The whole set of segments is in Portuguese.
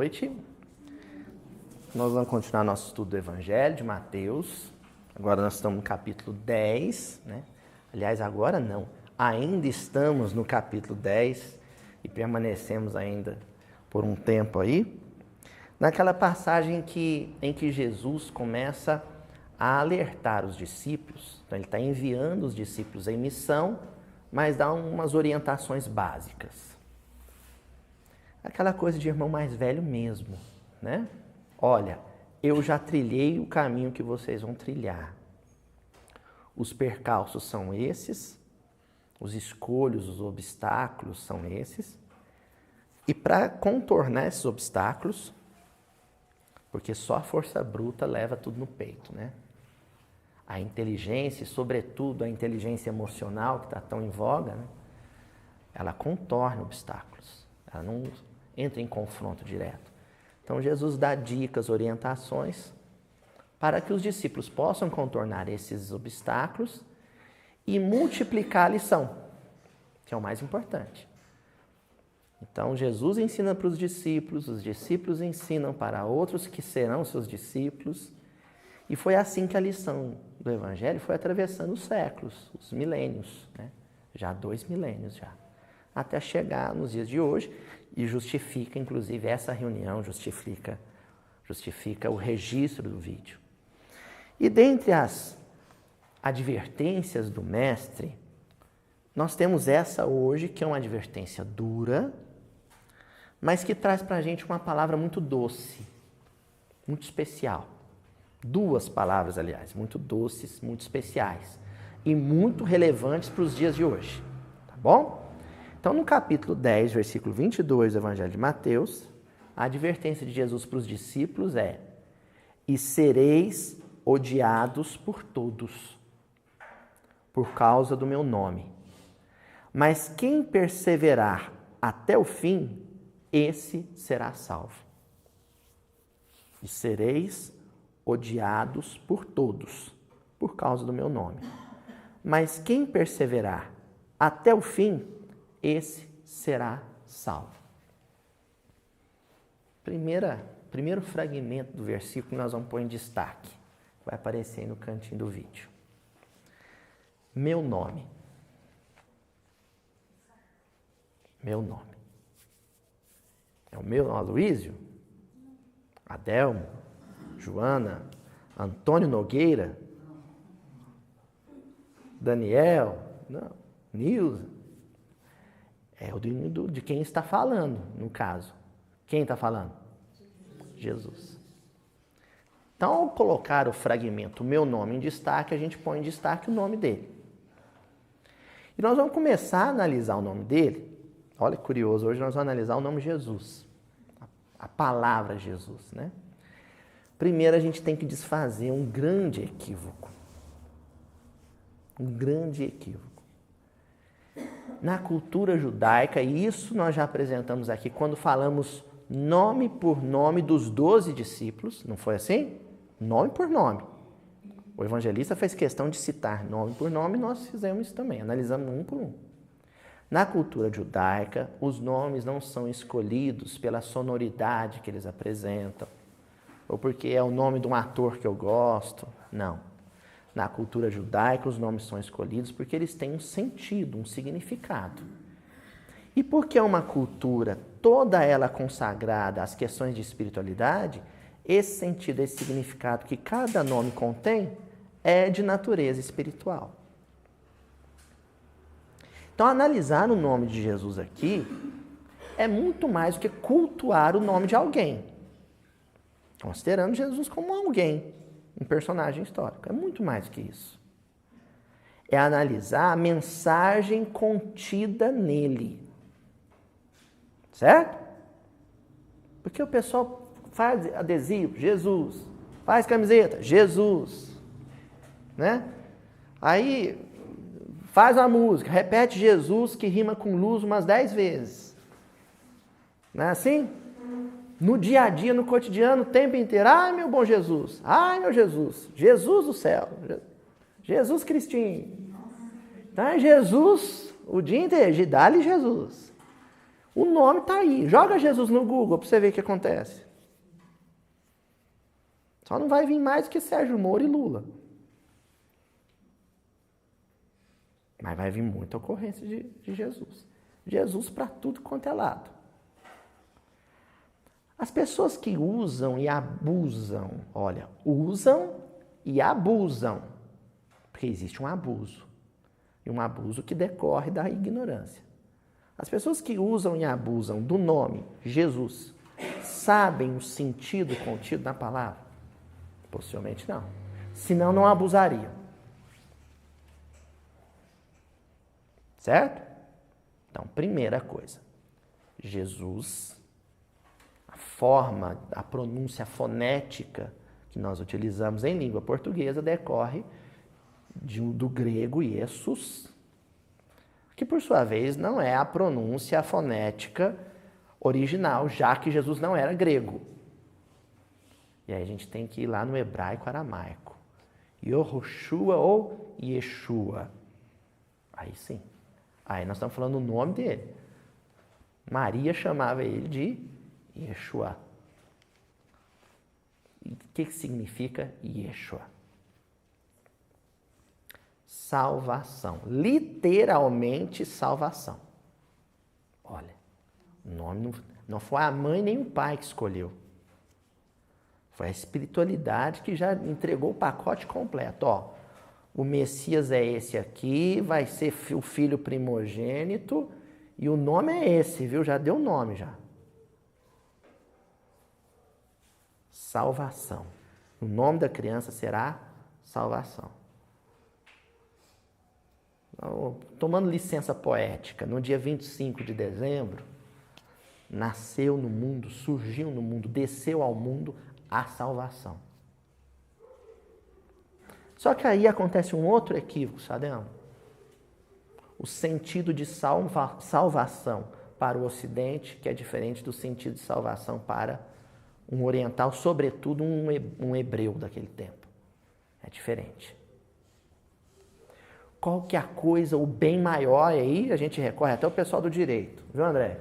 noite. Nós vamos continuar nosso estudo do Evangelho de Mateus. Agora nós estamos no capítulo 10, né? Aliás, agora não. Ainda estamos no capítulo 10 e permanecemos ainda por um tempo aí. Naquela passagem em que Jesus começa a alertar os discípulos. Então, ele está enviando os discípulos em missão, mas dá umas orientações básicas. Aquela coisa de irmão mais velho mesmo, né? Olha, eu já trilhei o caminho que vocês vão trilhar. Os percalços são esses, os escolhos, os obstáculos são esses. E para contornar esses obstáculos, porque só a força bruta leva tudo no peito, né? A inteligência, e sobretudo a inteligência emocional, que está tão em voga, né? Ela contorna obstáculos, ela não entra em confronto direto. Então, Jesus dá dicas, orientações, para que os discípulos possam contornar esses obstáculos e multiplicar a lição, que é o mais importante. Então, Jesus ensina para os discípulos ensinam para outros que serão seus discípulos, e foi assim que a lição do Evangelho foi atravessando os séculos, os milênios, né? Já 2 milênios já, até chegar nos dias de hoje, e justifica, inclusive, essa reunião, justifica o registro do vídeo. E dentre as advertências do Mestre, nós temos essa hoje, que é uma advertência dura, mas que traz para a gente uma palavra muito doce, muito especial. 2 palavras, aliás, muito doces, muito especiais e muito relevantes para os dias de hoje, tá bom? Então, no capítulo 10, versículo 22 do Evangelho de Mateus, a advertência de Jesus para os discípulos é: e sereis odiados por todos, por causa do meu nome. Mas quem perseverar até o fim, esse será salvo. E sereis odiados por todos, por causa do meu nome. Mas quem perseverar até o fim, esse será salvo. Primeiro fragmento do versículo que nós vamos pôr em destaque. Vai aparecer aí no cantinho do vídeo. Meu nome. Meu nome. É o meu Aloísio? Adelmo? Joana? Antônio Nogueira? Daniel? Não. Nilza? É o de quem está falando, no caso. Quem está falando? Jesus. Então, ao colocar o fragmento meu nome em destaque, a gente põe em destaque o nome dele. E nós vamos começar a analisar o nome dele. Olha que curioso, hoje nós vamos analisar o nome Jesus. A palavra Jesus, né? Primeiro, a gente tem que desfazer um grande equívoco. Um grande equívoco. Na cultura judaica, e isso nós já apresentamos aqui, quando falamos nome por nome dos 12 discípulos, não foi assim? Nome por nome. O evangelista fez questão de citar nome por nome, nós fizemos isso também, analisamos um por um. Na cultura judaica, os nomes não são escolhidos pela sonoridade que eles apresentam, ou porque é o nome de um ator que eu gosto, não. Na cultura judaica, os nomes são escolhidos porque eles têm um sentido, um significado. E porque é uma cultura toda ela consagrada às questões de espiritualidade, esse sentido, esse significado que cada nome contém é de natureza espiritual. Então, analisar o nome de Jesus aqui é muito mais do que cultuar o nome de alguém, considerando Jesus como alguém, um personagem histórico. É muito mais que isso. É analisar a mensagem contida nele. Certo? Porque o pessoal faz adesivo, Jesus. Faz camiseta, Jesus. Né? Aí faz uma música, repete Jesus que rima com luz umas 10 vezes. Não é assim? No dia a dia, no cotidiano, o tempo inteiro. Ai, meu bom Jesus. Ai, meu Jesus. Jesus do céu. Jesus Cristinho. Então é Jesus o dia inteiro. Dá-lhe Jesus. O nome está aí. Joga Jesus no Google para você ver o que acontece. Só não vai vir mais do que Sérgio Moro e Lula. Mas vai vir muita ocorrência de Jesus. Jesus para tudo quanto é lado. As pessoas que usam e abusam, olha, usam e abusam, porque existe um abuso. E um abuso que decorre da ignorância. As pessoas que usam e abusam do nome Jesus, sabem o sentido contido na palavra? Possivelmente não. Senão não abusariam. Certo? Então, primeira coisa. Jesus, a forma, a pronúncia fonética que nós utilizamos em língua portuguesa decorre do grego Jesus, que por sua vez não é a pronúncia fonética original, já que Jesus não era grego. E aí a gente tem que ir lá no hebraico aramaico. Yehoshua ou Yeshua. Aí sim. Aí nós estamos falando o nome dele. Maria chamava ele de Yeshua. E o que significa Yeshua? Salvação. Literalmente salvação. Olha, o nome não foi a mãe nem o pai que escolheu. Foi a espiritualidade que já entregou o pacote completo. Ó, o Messias é esse aqui, vai ser o filho primogênito e o nome é esse, viu? Já deu o nome já. Salvação. O nome da criança será salvação. Tomando licença poética, no dia 25 de dezembro, nasceu no mundo, surgiu no mundo, desceu ao mundo a salvação. Só que aí acontece um outro equívoco, Sadão. O sentido de salvação para o Ocidente, que é diferente do sentido de salvação para um oriental, sobretudo um hebreu daquele tempo. É diferente. Qual que é a coisa, o bem maior, aí a gente recorre até o pessoal do direito, viu, André?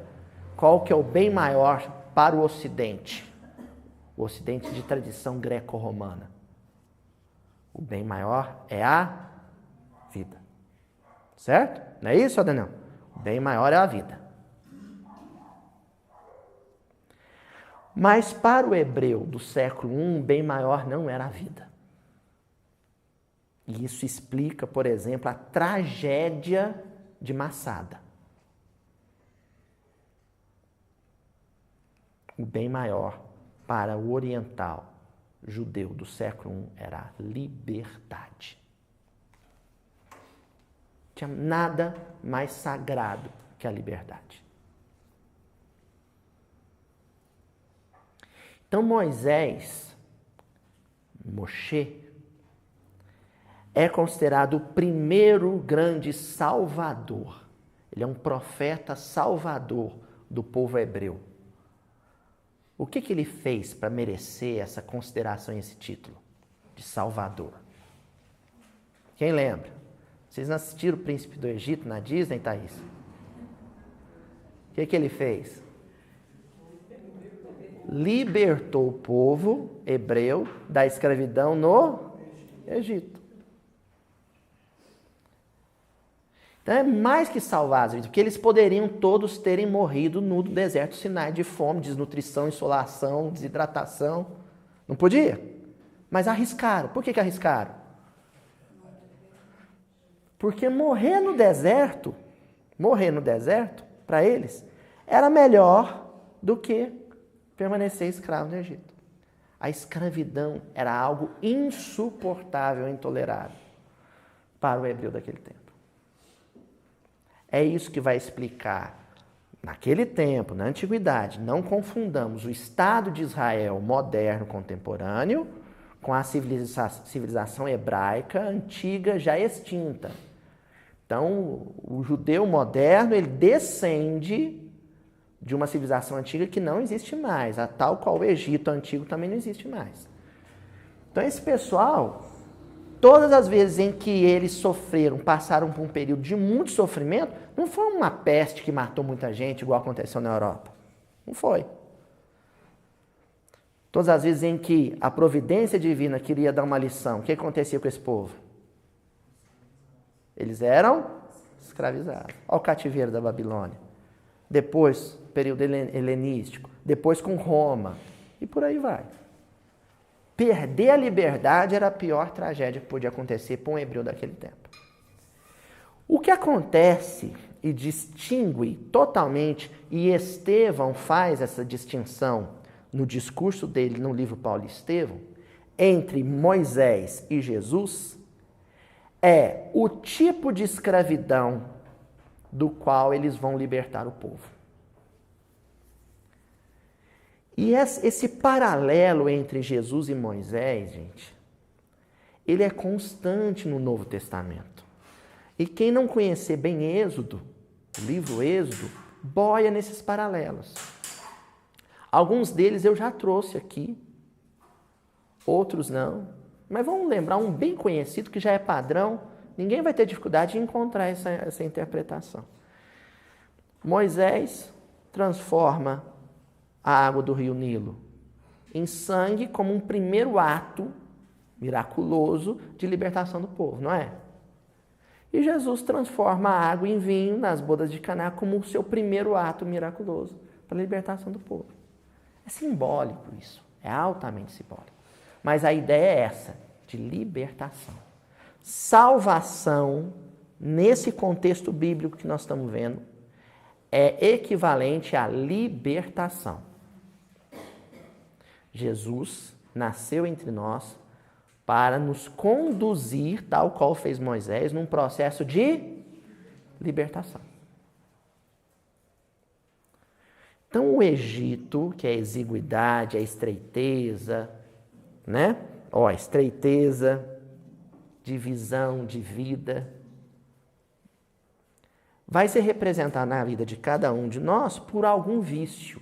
Qual que é o bem maior para o Ocidente? O Ocidente de tradição greco-romana. O bem maior é a vida. Certo? Não é isso, Adenão? O bem maior é a vida. Mas para o hebreu do século I, o bem maior não era a vida. E isso explica, por exemplo, a tragédia de Massada. O bem maior para o oriental judeu do século I era a liberdade. Não tinha nada mais sagrado que a liberdade. Então Moisés, Moshe, é considerado o primeiro grande salvador. Ele é um profeta salvador do povo hebreu. O que ele fez para merecer essa consideração e esse título de salvador? Quem lembra? Vocês não assistiram o Príncipe do Egito na Disney, Thaís? O que ele fez? Libertou o povo hebreu da escravidão no Egito. Então é mais que salvar as vidas, porque eles poderiam todos terem morrido no deserto Sinai de fome, desnutrição, insolação, desidratação. Não podia? Mas arriscaram. Por que arriscaram? Porque morrer no deserto, para eles, era melhor do que permanecer escravo no Egito. A escravidão era algo insuportável, intolerável para o hebreu daquele tempo. É isso que vai explicar, naquele tempo, na antiguidade, não confundamos o Estado de Israel moderno, contemporâneo, com a civilização hebraica antiga, já extinta. Então, o judeu moderno, ele descende de uma civilização antiga que não existe mais, a tal qual o Egito antigo também não existe mais. Então, esse pessoal, todas as vezes em que eles sofreram, passaram por um período de muito sofrimento, não foi uma peste que matou muita gente, igual aconteceu na Europa. Não foi. Todas as vezes em que a providência divina queria dar uma lição, o que acontecia com esse povo? Eles eram escravizados. Olha o cativeiro da Babilônia. Depois, período helenístico. Depois com Roma. E por aí vai. Perder a liberdade era a pior tragédia que podia acontecer para um hebreu daquele tempo. O que acontece e distingue totalmente, e Estevão faz essa distinção no discurso dele no livro Paulo e Estevão, entre Moisés e Jesus, é o tipo de escravidão do qual eles vão libertar o povo. E esse paralelo entre Jesus e Moisés, gente, ele é constante no Novo Testamento. E quem não conhecer bem Êxodo, o livro Êxodo, boia nesses paralelos. Alguns deles eu já trouxe aqui, outros não. Mas vamos lembrar um bem conhecido que já é padrão, ninguém vai ter dificuldade de encontrar essa interpretação. Moisés transforma a água do rio Nilo em sangue como um primeiro ato miraculoso de libertação do povo, não é? E Jesus transforma a água em vinho nas bodas de Caná como o seu primeiro ato miraculoso para a libertação do povo. É simbólico isso, é altamente simbólico. Mas a ideia é essa, de libertação. Salvação, nesse contexto bíblico que nós estamos vendo, é equivalente à libertação. Jesus nasceu entre nós para nos conduzir, tal qual fez Moisés, num processo de libertação. Então, o Egito, que é a exiguidade, a estreiteza, né? Ó, estreiteza, divisão de vida, vai ser representado na vida de cada um de nós por algum vício.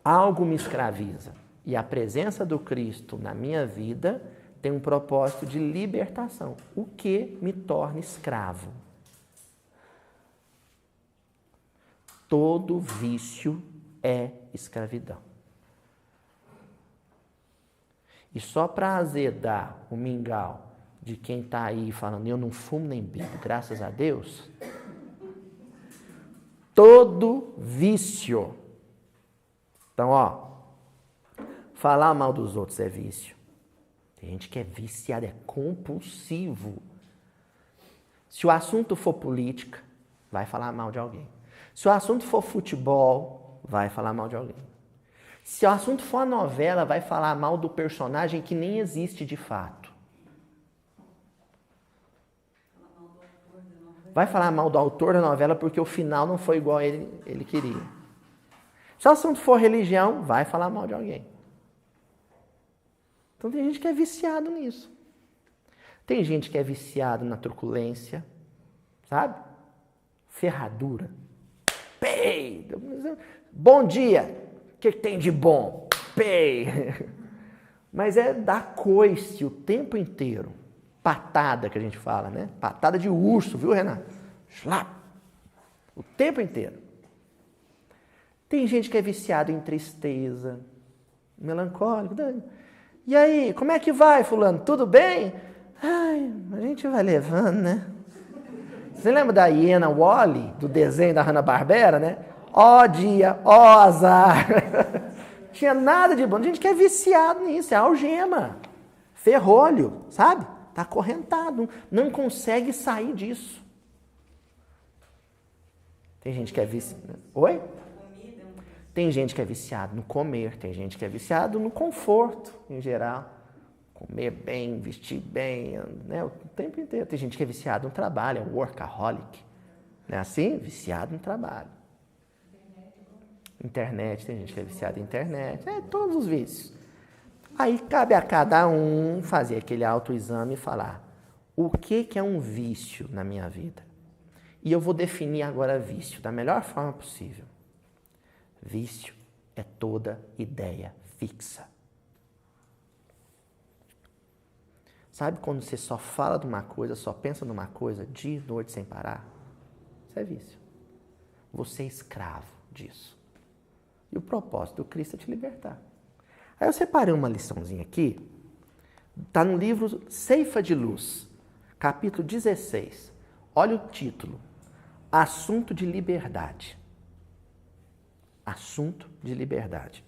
Algo me escraviza. E a presença do Cristo na minha vida tem um propósito de libertação. O que me torna escravo? Todo vício é escravidão. E só para azedar o mingau de quem está aí falando, eu não fumo nem bebo, graças a Deus, todo vício. Então, ó, falar mal dos outros é vício. Tem gente que é viciado, é compulsivo. Se o assunto for política, vai falar mal de alguém. Se o assunto for futebol, vai falar mal de alguém. Se o assunto for a novela, vai falar mal do personagem que nem existe de fato. Vai falar mal do autor da novela porque o final não foi igual ele queria. Se o assunto for religião, vai falar mal de alguém. Então tem gente que é viciado nisso. Tem gente que é viciado na truculência, sabe? Ferradura. Pei! Bom dia! O que tem de bom? Pei! Mas é dar coice o tempo inteiro. Patada que a gente fala, né? Patada de urso, viu, Renato? Slap! O tempo inteiro. Tem gente que é viciado em tristeza, melancólico. E aí, como é que vai, fulano? Tudo bem? Ai, a gente vai levando, né? Você lembra da hiena Wally, do desenho da Hanna-Barbera, né? Ó dia, ó azar. Tinha nada de bom. A gente que é viciado nisso, é algema, ferrolho, sabe? Está acorrentado, não consegue sair disso. Tem gente que é viciado. Oi? Tem gente que é viciado no comer, tem gente que é viciado no conforto, em geral. Comer bem, vestir bem, né? O tempo inteiro. Tem gente que é viciado no trabalho, é workaholic. Não é assim? Viciado no trabalho. Internet, tem gente que é viciada em internet. É, todos os vícios. Aí cabe a cada um fazer aquele autoexame e falar o que é um vício na minha vida. E eu vou definir agora vício da melhor forma possível. Vício é toda ideia fixa. Sabe quando você só fala de uma coisa, só pensa numa coisa, dia e noite sem parar? Isso é vício. Você é escravo disso. E o propósito do Cristo é te libertar. Aí eu separei uma liçãozinha aqui. Está no livro Ceifa de Luz, capítulo 16. Olha o título. Assunto de liberdade. Assunto de liberdade.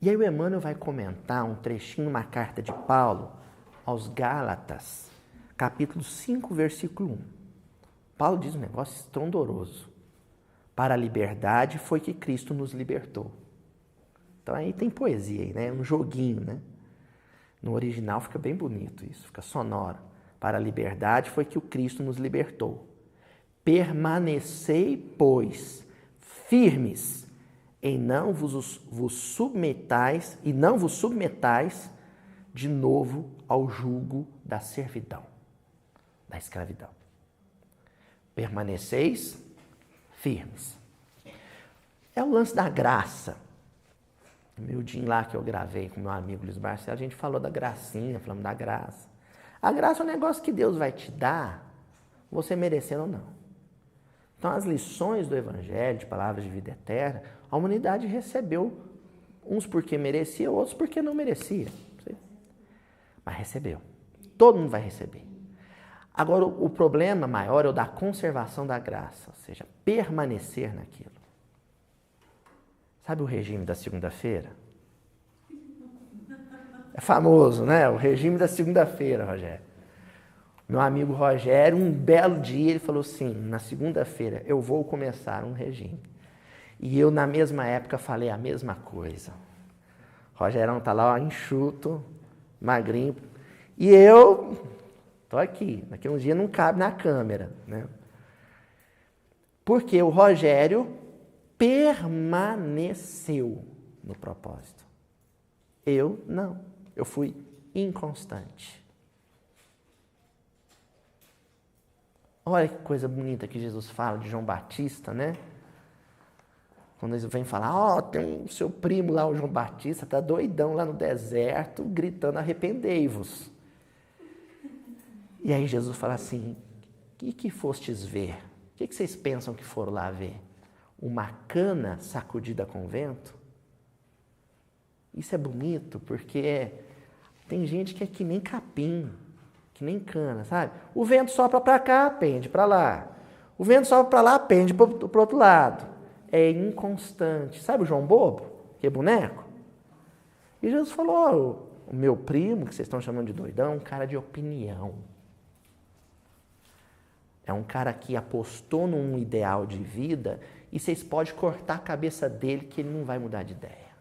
E aí o Emmanuel vai comentar um trechinho, uma carta de Paulo aos Gálatas, capítulo 5, versículo 1. Paulo diz um negócio estrondoroso. Para a liberdade foi que Cristo nos libertou. Então aí tem poesia aí, né? Um joguinho, né? No original fica bem bonito isso, fica sonoro. Para a liberdade foi que o Cristo nos libertou. Permanecei, pois, firmes, e não vos submetais de novo ao jugo da servidão, da escravidão. Permaneceis firmes. É o lance da graça. No miudinho lá que eu gravei com meu amigo Luiz Marcelo, a gente falou da gracinha, falamos da graça. A graça é um negócio que Deus vai te dar, você merecendo ou não. Então, as lições do Evangelho, de palavras de vida eterna, a humanidade recebeu, uns porque merecia, outros porque não merecia. Mas recebeu. Todo mundo vai receber. Agora, o problema maior é o da conservação da graça, ou seja, permanecer naquilo. Sabe o regime da segunda-feira? É famoso, né? O regime da segunda-feira, Rogério. Meu amigo Rogério, um belo dia, ele falou assim, na segunda-feira eu vou começar um regime. E eu, na mesma época, falei a mesma coisa. Rogerão tá lá, ó, enxuto, magrinho. E eu tô aqui. Daqui a uns dias não cabe na câmera, né? Porque o Rogério permaneceu no propósito. Eu não. Eu fui inconstante. Olha que coisa bonita que Jesus fala de João Batista, né? Quando eles vêm falar, ó, tem o seu primo lá, o João Batista, tá doidão lá no deserto, gritando, arrependei-vos. E aí Jesus fala assim, o que fostes ver? O que vocês pensam que foram lá ver? Uma cana sacudida com o vento? Isso é bonito, porque tem gente que é que nem capim, que nem cana, sabe? O vento sopra para cá, pende para lá. O vento sopra para lá, pende para o outro lado. É inconstante. Sabe o João Bobo, que é boneco? E Jesus falou, o meu primo, que vocês estão chamando de doidão, é um cara de opinião. É um cara que apostou num ideal de vida e vocês podem cortar a cabeça dele que ele não vai mudar de ideia.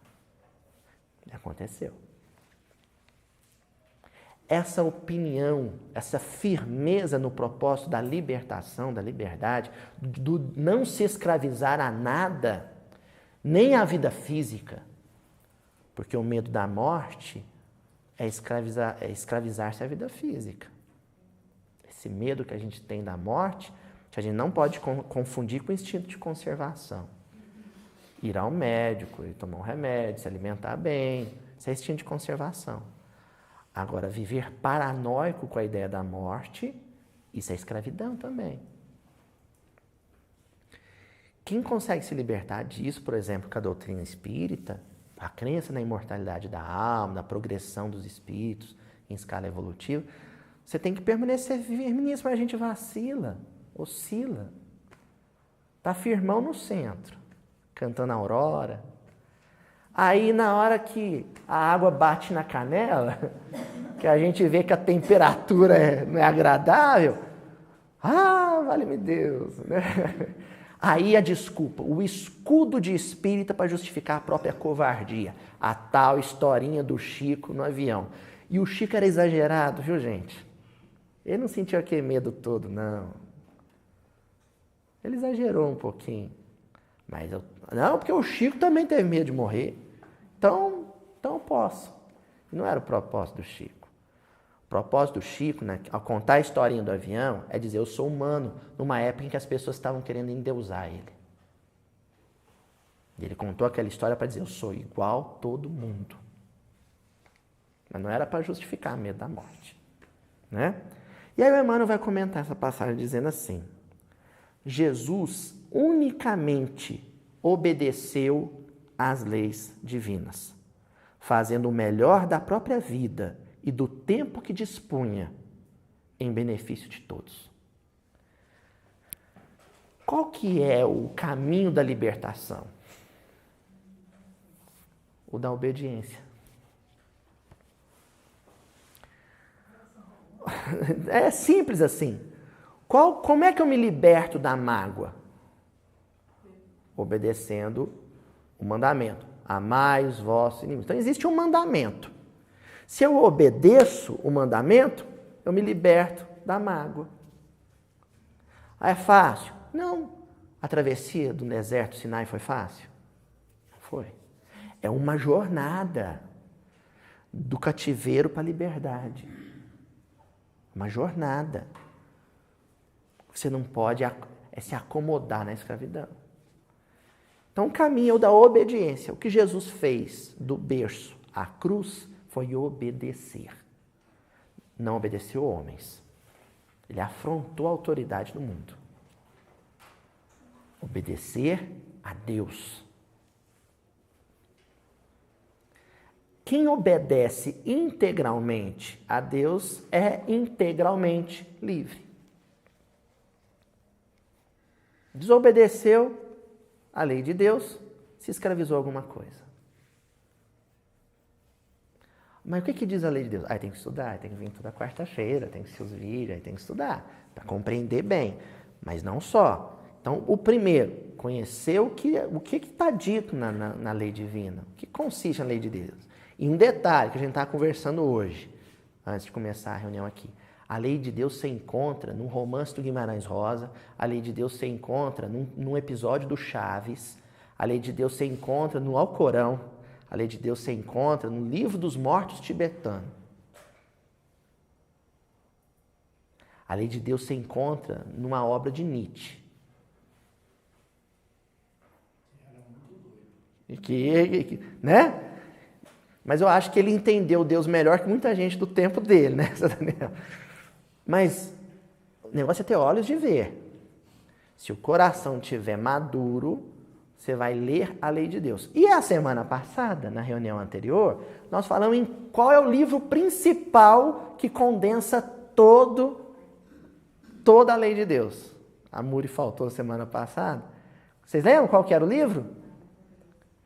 Aconteceu. Essa opinião, essa firmeza no propósito da libertação, da liberdade, do não se escravizar a nada, nem à vida física, porque o medo da morte é escravizar-se à vida física. Esse medo que a gente tem da morte, que a gente não pode confundir com o instinto de conservação. Ir ao médico, ir tomar um remédio, se alimentar bem, isso é instinto de conservação. Agora, viver paranoico com a ideia da morte, isso é escravidão também. Quem consegue se libertar disso, por exemplo, com a doutrina espírita, a crença na imortalidade da alma, na progressão dos espíritos em escala evolutiva, você tem que permanecer firme nisso, mas a gente vacila, oscila. Está firmão no centro, cantando a aurora. Aí, na hora que a água bate na canela, que a gente vê que a temperatura não é agradável, vale-me Deus, né? Aí a desculpa, o escudo de espírita para justificar a própria covardia. A tal historinha do Chico no avião. E o Chico era exagerado, viu, gente? Ele não sentiu aquele medo todo, não. Ele exagerou um pouquinho. Mas não, porque o Chico também teve medo de morrer. Então eu posso. E não era o propósito do Chico. O propósito do Chico, né, ao contar a historinha do avião, é dizer, eu sou humano, numa época em que as pessoas estavam querendo endeusar ele. E ele contou aquela história para dizer, eu sou igual todo mundo. Mas não era para justificar medo da morte. Né? E aí o Emmanuel vai comentar essa passagem dizendo assim: Jesus unicamente obedeceu às leis divinas, fazendo o melhor da própria vida e do tempo que dispunha em benefício de todos. Qual que é o caminho da libertação? O da obediência. É simples assim. Como é que eu me liberto da mágoa? Obedecendo o mandamento. Amai os vossos inimigos. Então existe um mandamento. Se eu obedeço o mandamento, eu me liberto da mágoa. É fácil? Não. A travessia do deserto Sinai foi fácil? Não foi. É uma jornada do cativeiro para a liberdade. Uma jornada. Você não pode se acomodar na escravidão. Então o caminho é o da obediência. O que Jesus fez do berço à cruz foi obedecer. Não obedeceu homens. Ele afrontou a autoridade do mundo. Obedecer a Deus. Quem obedece integralmente a Deus é integralmente livre. Desobedeceu a lei de Deus, se escravizou alguma coisa. Mas o que diz a lei de Deus? Tem que estudar, tem que vir toda quarta-feira, tem que se os vídeos, tem que estudar, para compreender bem. Mas não só. Então, o primeiro, conhecer o que está dito na lei divina, o que consiste a lei de Deus. E um detalhe que a gente está conversando hoje, antes de começar a reunião aqui. A lei de Deus se encontra num romance do Guimarães Rosa, a lei de Deus se encontra num episódio do Chaves, a lei de Deus se encontra no Alcorão, a lei de Deus se encontra no Livro dos Mortos tibetano. A lei de Deus se encontra numa obra de Nietzsche. Né? Mas eu acho que ele entendeu Deus melhor que muita gente do tempo dele, né? Mas o negócio é ter olhos de ver. Se o coração estiver maduro, você vai ler a lei de Deus. E a semana passada, na reunião anterior, nós falamos em qual é o livro principal que condensa toda a lei de Deus. A Muri faltou semana passada. Vocês lembram qual que era o livro?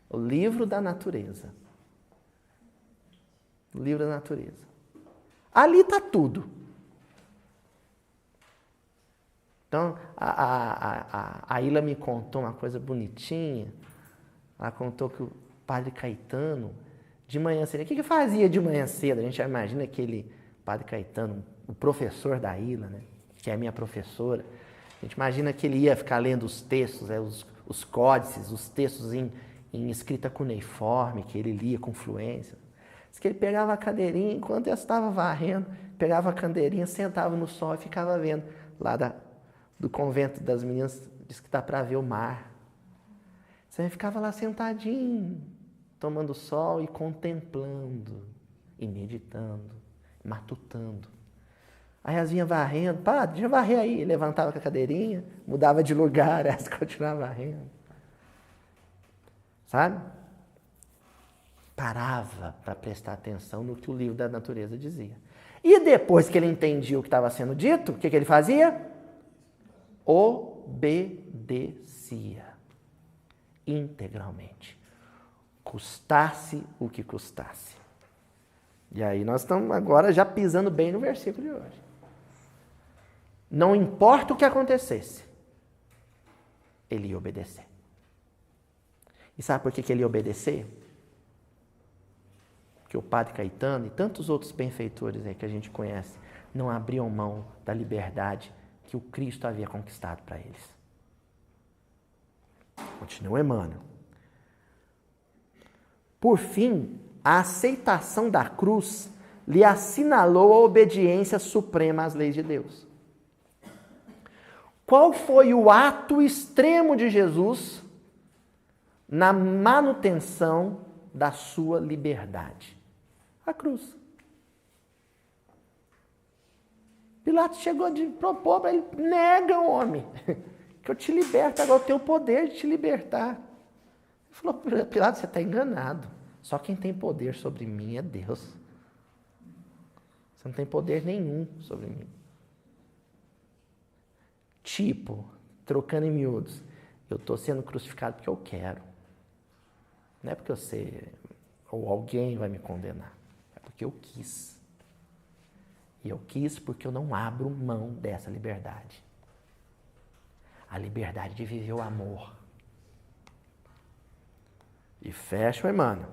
O livro da natureza. O livro da natureza. Ali está tudo. Então, a Ilha me contou uma coisa bonitinha. Ela contou que o padre Caetano, de manhã cedo, o que fazia de manhã cedo? A gente já imagina aquele padre Caetano, o professor da Ilha, né? Que é a minha professora. A gente imagina que ele ia ficar lendo os textos, os códices, os textos em escrita cuneiforme, que ele lia com fluência. Diz que ele pegava a cadeirinha, enquanto eu estava varrendo, pegava a cadeirinha, sentava no sol e ficava vendo lá do convento das meninas, diz que dá para ver o mar. Você ficava lá sentadinho, tomando sol e contemplando, e meditando, matutando. Aí elas vinham varrendo, padre, deixa eu varrer aí. Levantava com a cadeirinha, mudava de lugar, elas continuavam varrendo. Sabe? Parava para prestar atenção no que o livro da natureza dizia. E depois que ele entendia o que estava sendo dito, o que ele fazia? Obedecia integralmente, custasse o que custasse. E aí nós estamos agora já pisando bem no versículo de hoje. Não importa o que acontecesse, ele ia obedecer. E sabe por que ele ia obedecer? Porque o padre Caetano e tantos outros benfeitores aí que a gente conhece não abriam mão da liberdade que o Cristo havia conquistado para eles. Continua Emmanuel. Por fim, a aceitação da cruz lhe assinalou a obediência suprema às leis de Deus. Qual foi o ato extremo de Jesus na manutenção da sua liberdade? A cruz. Pilatos chegou de propor para ele, nega, homem, que eu te liberto, agora eu tenho o poder de te libertar. Ele falou, Pilatos, você está enganado. Só quem tem poder sobre mim é Deus. Você não tem poder nenhum sobre mim. Tipo, trocando em miúdos, eu estou sendo crucificado porque eu quero. Não é porque você ou alguém vai me condenar. É porque eu quis. E eu quis porque eu não abro mão dessa liberdade. A liberdade de viver o amor. E fecha, Emmanuel.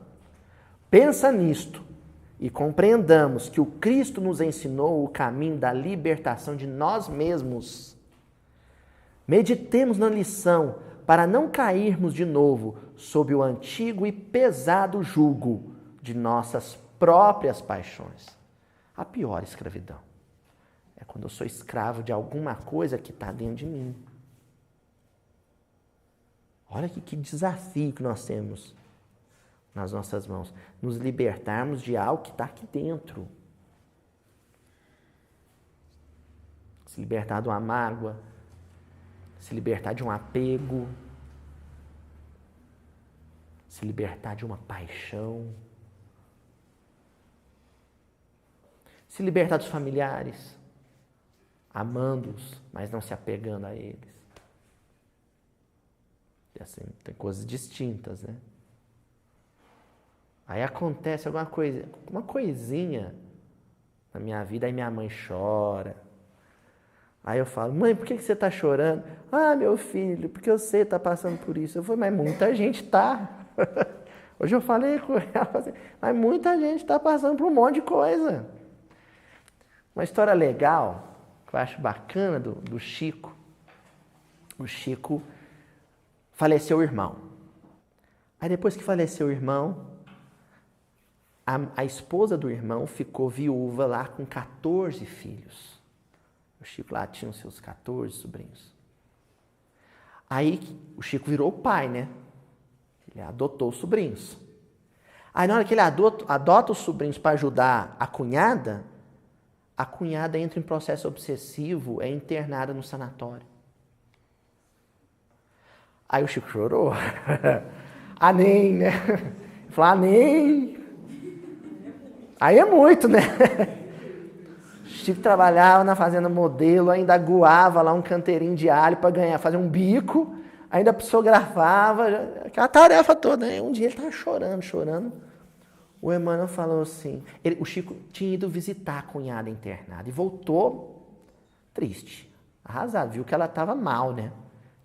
Pensa nisto e compreendamos que o Cristo nos ensinou o caminho da libertação de nós mesmos. Meditemos na lição para não cairmos de novo sob o antigo e pesado jugo de nossas próprias paixões. A pior escravidão é quando eu sou escravo de alguma coisa que está dentro de mim. Olha que desafio que nós temos nas nossas mãos. Nos libertarmos de algo que está aqui dentro. Se libertar de uma mágoa, se libertar de um apego, se libertar de uma paixão, se libertar dos familiares, amando-os, mas não se apegando a eles. E assim, tem coisas distintas, né? Aí acontece alguma coisa, uma coisinha na minha vida, aí minha mãe chora. Aí eu falo, mãe, por que você está chorando? Ah, meu filho, porque eu sei que está passando por isso. Eu falei, mas muita gente está. Hoje eu falei com ela, assim, mas muita gente está passando por um monte de coisa. Uma história legal, que eu acho bacana do Chico. O Chico faleceu o irmão. Aí depois que faleceu o irmão, a esposa do irmão ficou viúva lá com 14 filhos. O Chico lá tinha os seus 14 sobrinhos. Aí o Chico virou o pai, né? Ele adotou os sobrinhos. Aí na hora que ele adota os sobrinhos para ajudar a cunhada entra em processo obsessivo, é internada no sanatório. Aí o Chico chorou. Nem, né? Ele falou, nem. Aí é muito, né? O Chico trabalhava na fazenda Modelo, ainda aguava lá um canteirinho de alho para fazer um bico, ainda psicografava, aquela tarefa toda. Um dia ele estava chorando. O Emmanuel falou assim, o Chico tinha ido visitar a cunhada internada e voltou triste, arrasado, viu que ela estava mal, né?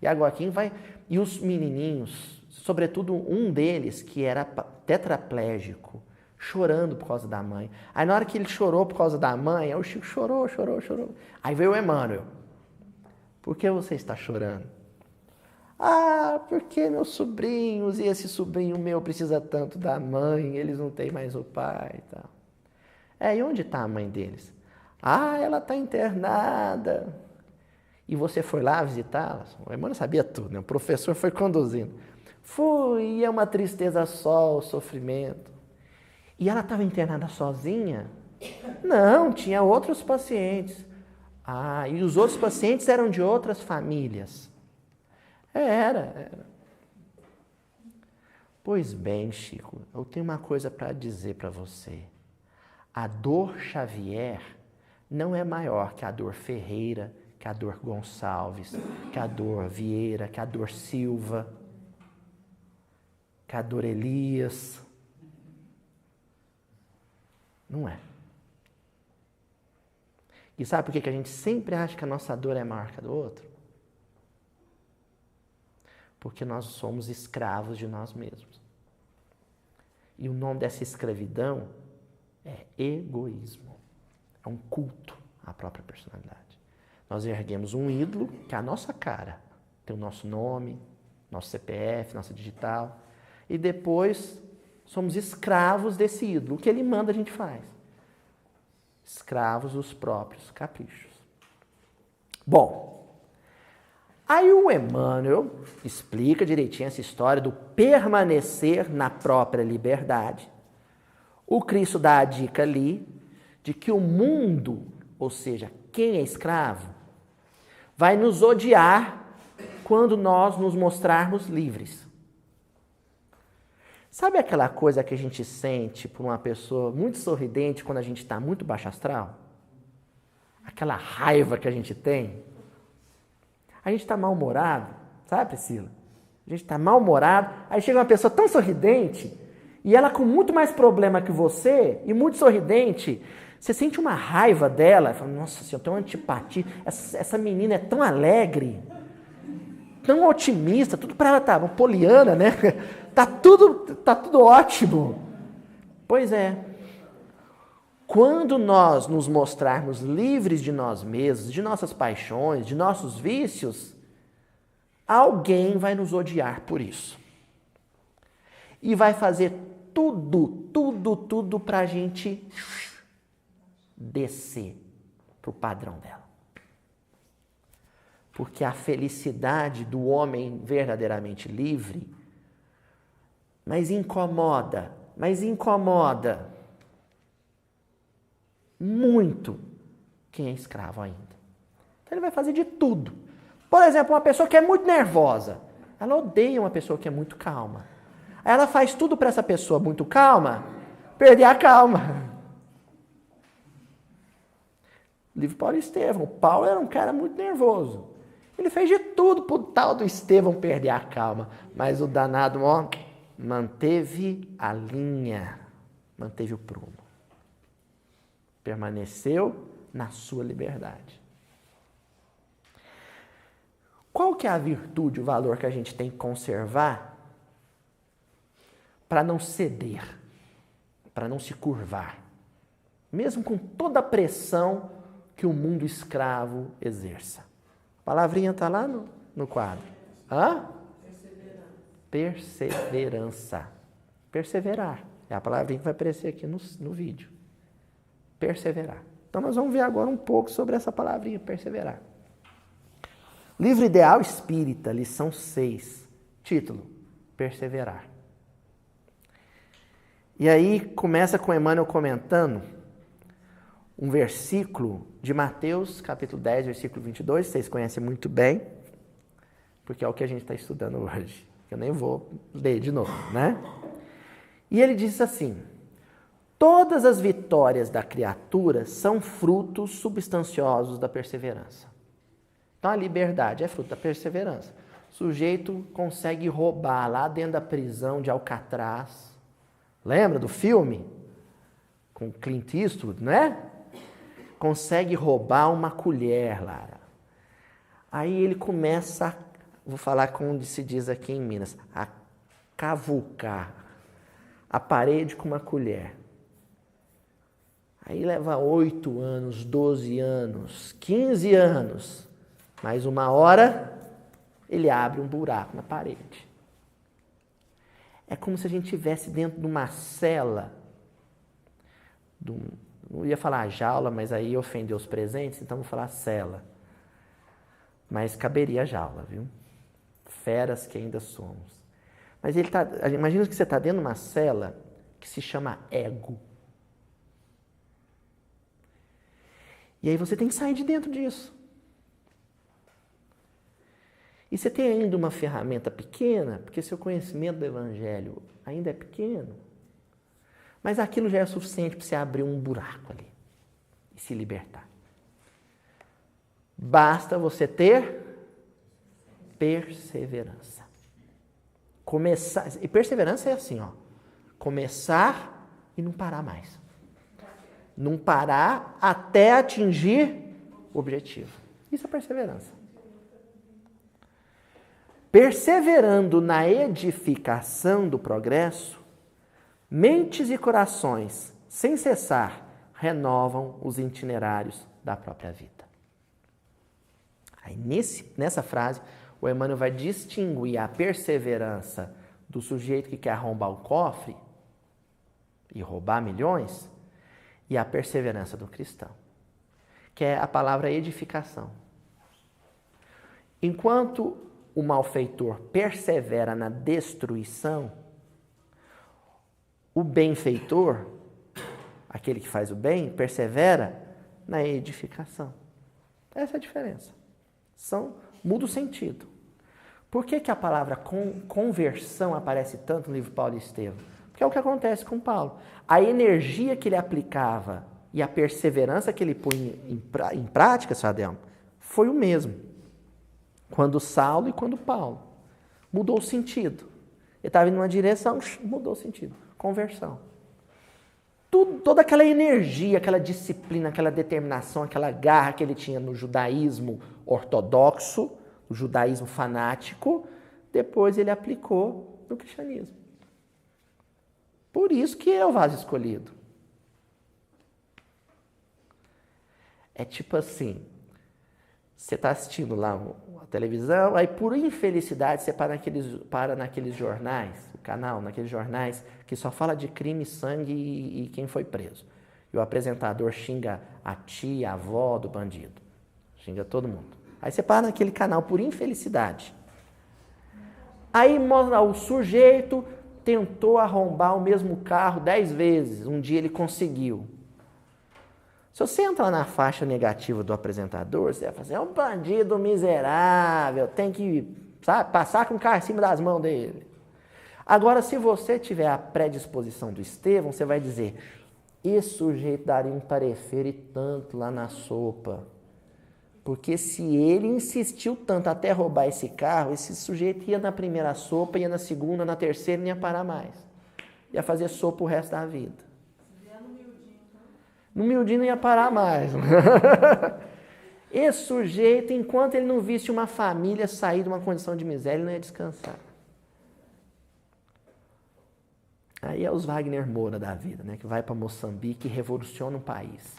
E agora quem vai... E os menininhos, sobretudo um deles que era tetraplégico, chorando por causa da mãe. Aí na hora que ele chorou por causa da mãe, aí o Chico chorou. Aí veio o Emmanuel. Por que você está chorando? Ah, porque meus sobrinhos e esse sobrinho meu precisa tanto da mãe, eles não têm mais o pai e tal. E onde está a mãe deles? Ah, ela está internada. E você foi lá visitá-la? O Emmanuel sabia tudo, né? O professor foi conduzindo. Fui, e é uma tristeza só, o sofrimento. E ela estava internada sozinha? Não, tinha outros pacientes. Ah, e os outros pacientes eram de outras famílias? Era. Pois bem, Chico, eu tenho uma coisa para dizer para você. A dor Xavier não é maior que a dor Ferreira, que a dor Gonçalves, que a dor Vieira, que a dor Silva, que a dor Elias. Não é. E sabe por que a gente sempre acha que a nossa dor é maior que a do outro? Porque nós somos escravos de nós mesmos. E o nome dessa escravidão é egoísmo. É um culto à própria personalidade. Nós erguemos um ídolo que é a nossa cara. Tem o nosso nome, nosso CPF, nossa digital. E depois somos escravos desse ídolo. O que ele manda a gente faz. Escravos dos próprios caprichos. Bom, aí o Emmanuel explica direitinho essa história do permanecer na própria liberdade. O Cristo dá a dica ali de que o mundo ou seja, quem é escravo, vai nos odiar quando nós nos mostrarmos livres. Sabe aquela coisa que a gente sente por uma pessoa muito sorridente quando a gente está muito baixo astral? Aquela raiva que a gente tem? A gente está mal-humorado, sabe, Priscila? A gente está mal-humorado, aí chega uma pessoa tão sorridente, e ela com muito mais problema que você, e muito sorridente, você sente uma raiva dela, fala, nossa senhora, tem uma antipatia, essa menina é tão alegre, tão otimista, tudo para ela tá, uma poliana, né? Tá tudo ótimo. Pois é. Quando nós nos mostrarmos livres de nós mesmos, de nossas paixões, de nossos vícios, alguém vai nos odiar por isso. E vai fazer tudo para a gente descer para o padrão dela. Porque a felicidade do homem verdadeiramente livre, mas incomoda muito quem é escravo ainda. Então ele vai fazer de tudo. Por exemplo, uma pessoa que é muito nervosa, ela odeia uma pessoa que é muito calma. Aí ela faz tudo para essa pessoa muito calma perder a calma. Livro Paulo e Estevão. Paulo era um cara muito nervoso. Ele fez de tudo para o tal do Estevão perder a calma. Mas o danado, ó, manteve a linha, manteve o prumo. Permaneceu na sua liberdade. Qual que é a virtude, o valor que a gente tem que conservar para não ceder, para não se curvar, mesmo com toda a pressão que o mundo escravo exerça? A palavrinha está lá no quadro. Hã? Perseverança. Perseverar. É a palavrinha que vai aparecer aqui no vídeo. Perseverar. Então nós vamos ver agora um pouco sobre essa palavrinha, perseverar. Livro Ideal Espírita, lição 6. Título, Perseverar. E aí começa com Emmanuel comentando um versículo de Mateus, capítulo 10, versículo 22. Vocês conhecem muito bem, porque é o que a gente está estudando hoje. Eu nem vou ler de novo, né? E ele diz assim: todas as vitórias da criatura são frutos substanciosos da perseverança. Então a liberdade é fruto da perseverança. O sujeito consegue roubar lá dentro da prisão de Alcatraz. Lembra do filme? Com Clint Eastwood, né? Consegue roubar uma colher lá. Aí ele começa, vou falar como se diz aqui em Minas, a cavucar a parede com uma colher. Aí leva 8 anos, 12 anos, 15 anos. Mais uma hora, ele abre um buraco na parede. É como se a gente estivesse dentro de uma cela. Não ia falar jaula, mas aí ofendeu os presentes, então vou falar cela. Mas caberia jaula, viu? Feras que ainda somos. Mas imagina que você está dentro de uma cela que se chama ego. E aí você tem que sair de dentro disso. E você tem ainda uma ferramenta pequena, porque seu conhecimento do Evangelho ainda é pequeno, mas aquilo já é suficiente para você abrir um buraco ali e se libertar. Basta você ter perseverança. Começar, e perseverança é assim, ó, começar e não parar mais. Não parar até atingir o objetivo. Isso é perseverança. Perseverando na edificação do progresso, mentes e corações, sem cessar, renovam os itinerários da própria vida. Aí nessa frase, o Emmanuel vai distinguir a perseverança do sujeito que quer arrombar o cofre e roubar milhões e a perseverança do cristão, que é a palavra edificação. Enquanto o malfeitor persevera na destruição, o benfeitor, aquele que faz o bem, persevera na edificação. Essa é a diferença. Muda o sentido. Por que a palavra conversão aparece tanto no livro Paulo e Estevão? Porque é o que acontece com Paulo. A energia que ele aplicava e a perseverança que ele punha em prática, Sadel, foi o mesmo. Quando Saulo e quando Paulo. Mudou o sentido. Ele estava indo numa direção, mudou o sentido. Conversão. Toda aquela energia, aquela disciplina, aquela determinação, aquela garra que ele tinha no judaísmo ortodoxo, o judaísmo fanático, depois ele aplicou no cristianismo. Por isso que é o vaso escolhido. É tipo assim, você está assistindo lá a televisão, aí por infelicidade você para naqueles jornais, o canal, naqueles jornais que só fala de crime, sangue e quem foi preso. E o apresentador xinga a tia, a avó do bandido. Xinga todo mundo. Aí você para naquele canal por infelicidade. Aí mostra o sujeito tentou arrombar o mesmo carro 10 vezes. Um dia ele conseguiu. Se você entrar na faixa negativa do apresentador, você vai fazer, é um bandido miserável, tem que, sabe, passar com o carro em cima das mãos dele. Agora, se você tiver a predisposição do Estevão, você vai dizer, esse sujeito daria um parecer e tanto lá na sopa. Porque se ele insistiu tanto até roubar esse carro, esse sujeito ia na primeira sopa, ia na segunda, na terceira e não ia parar mais. Ia fazer sopa o resto da vida. No miudinho não ia parar mais. Esse sujeito, enquanto ele não visse uma família sair de uma condição de miséria, ele não ia descansar. Aí é os Wagner Moura da vida, né? Que vai para Moçambique e revoluciona um país.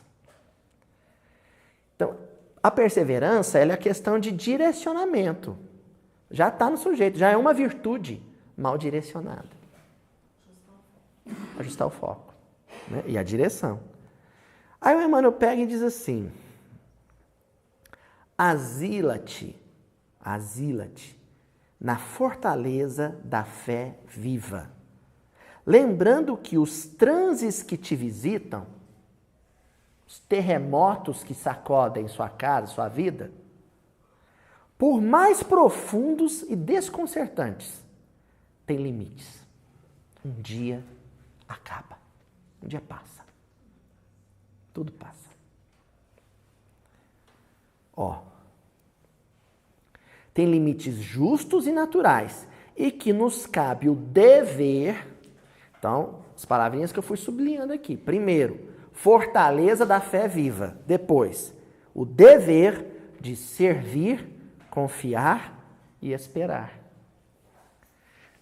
Então, a perseverança ela é a questão de direcionamento. Já está no sujeito, já é uma virtude mal direcionada. Ajustar o foco. Né? E a direção. Aí o Emmanuel pega e diz assim, asila-te na fortaleza da fé viva, lembrando que os transes que te visitam, os terremotos que sacodem sua casa, sua vida, por mais profundos e desconcertantes, têm limites. Um dia acaba, um dia passa. Tudo passa. Tem limites justos e naturais e que nos cabe o dever. Então, as palavrinhas que eu fui sublinhando aqui. Primeiro, fortaleza da fé viva. Depois, o dever de servir, confiar e esperar.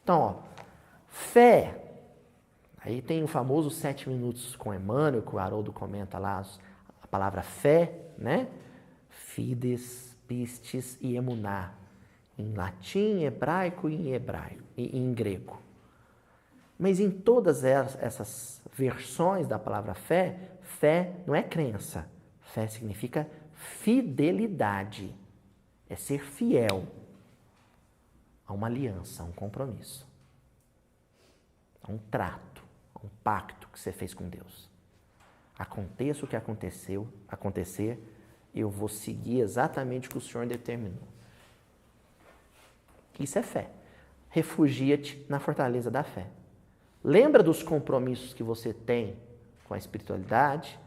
Então, fé. Aí tem o famoso 7 minutos com Emmanuel, que o Haroldo comenta lá a palavra fé, né? Fides, pistes e emuná. Em latim, hebraico e em grego. Mas em todas essas versões da palavra fé, fé não é crença. Fé significa fidelidade. É ser fiel a uma aliança, a um compromisso. A um trato. Um pacto que você fez com Deus. Aconteça o que acontecer, eu vou seguir exatamente o que o Senhor determinou. Isso é fé. Refugia-te na fortaleza da fé. Lembra dos compromissos que você tem com a espiritualidade?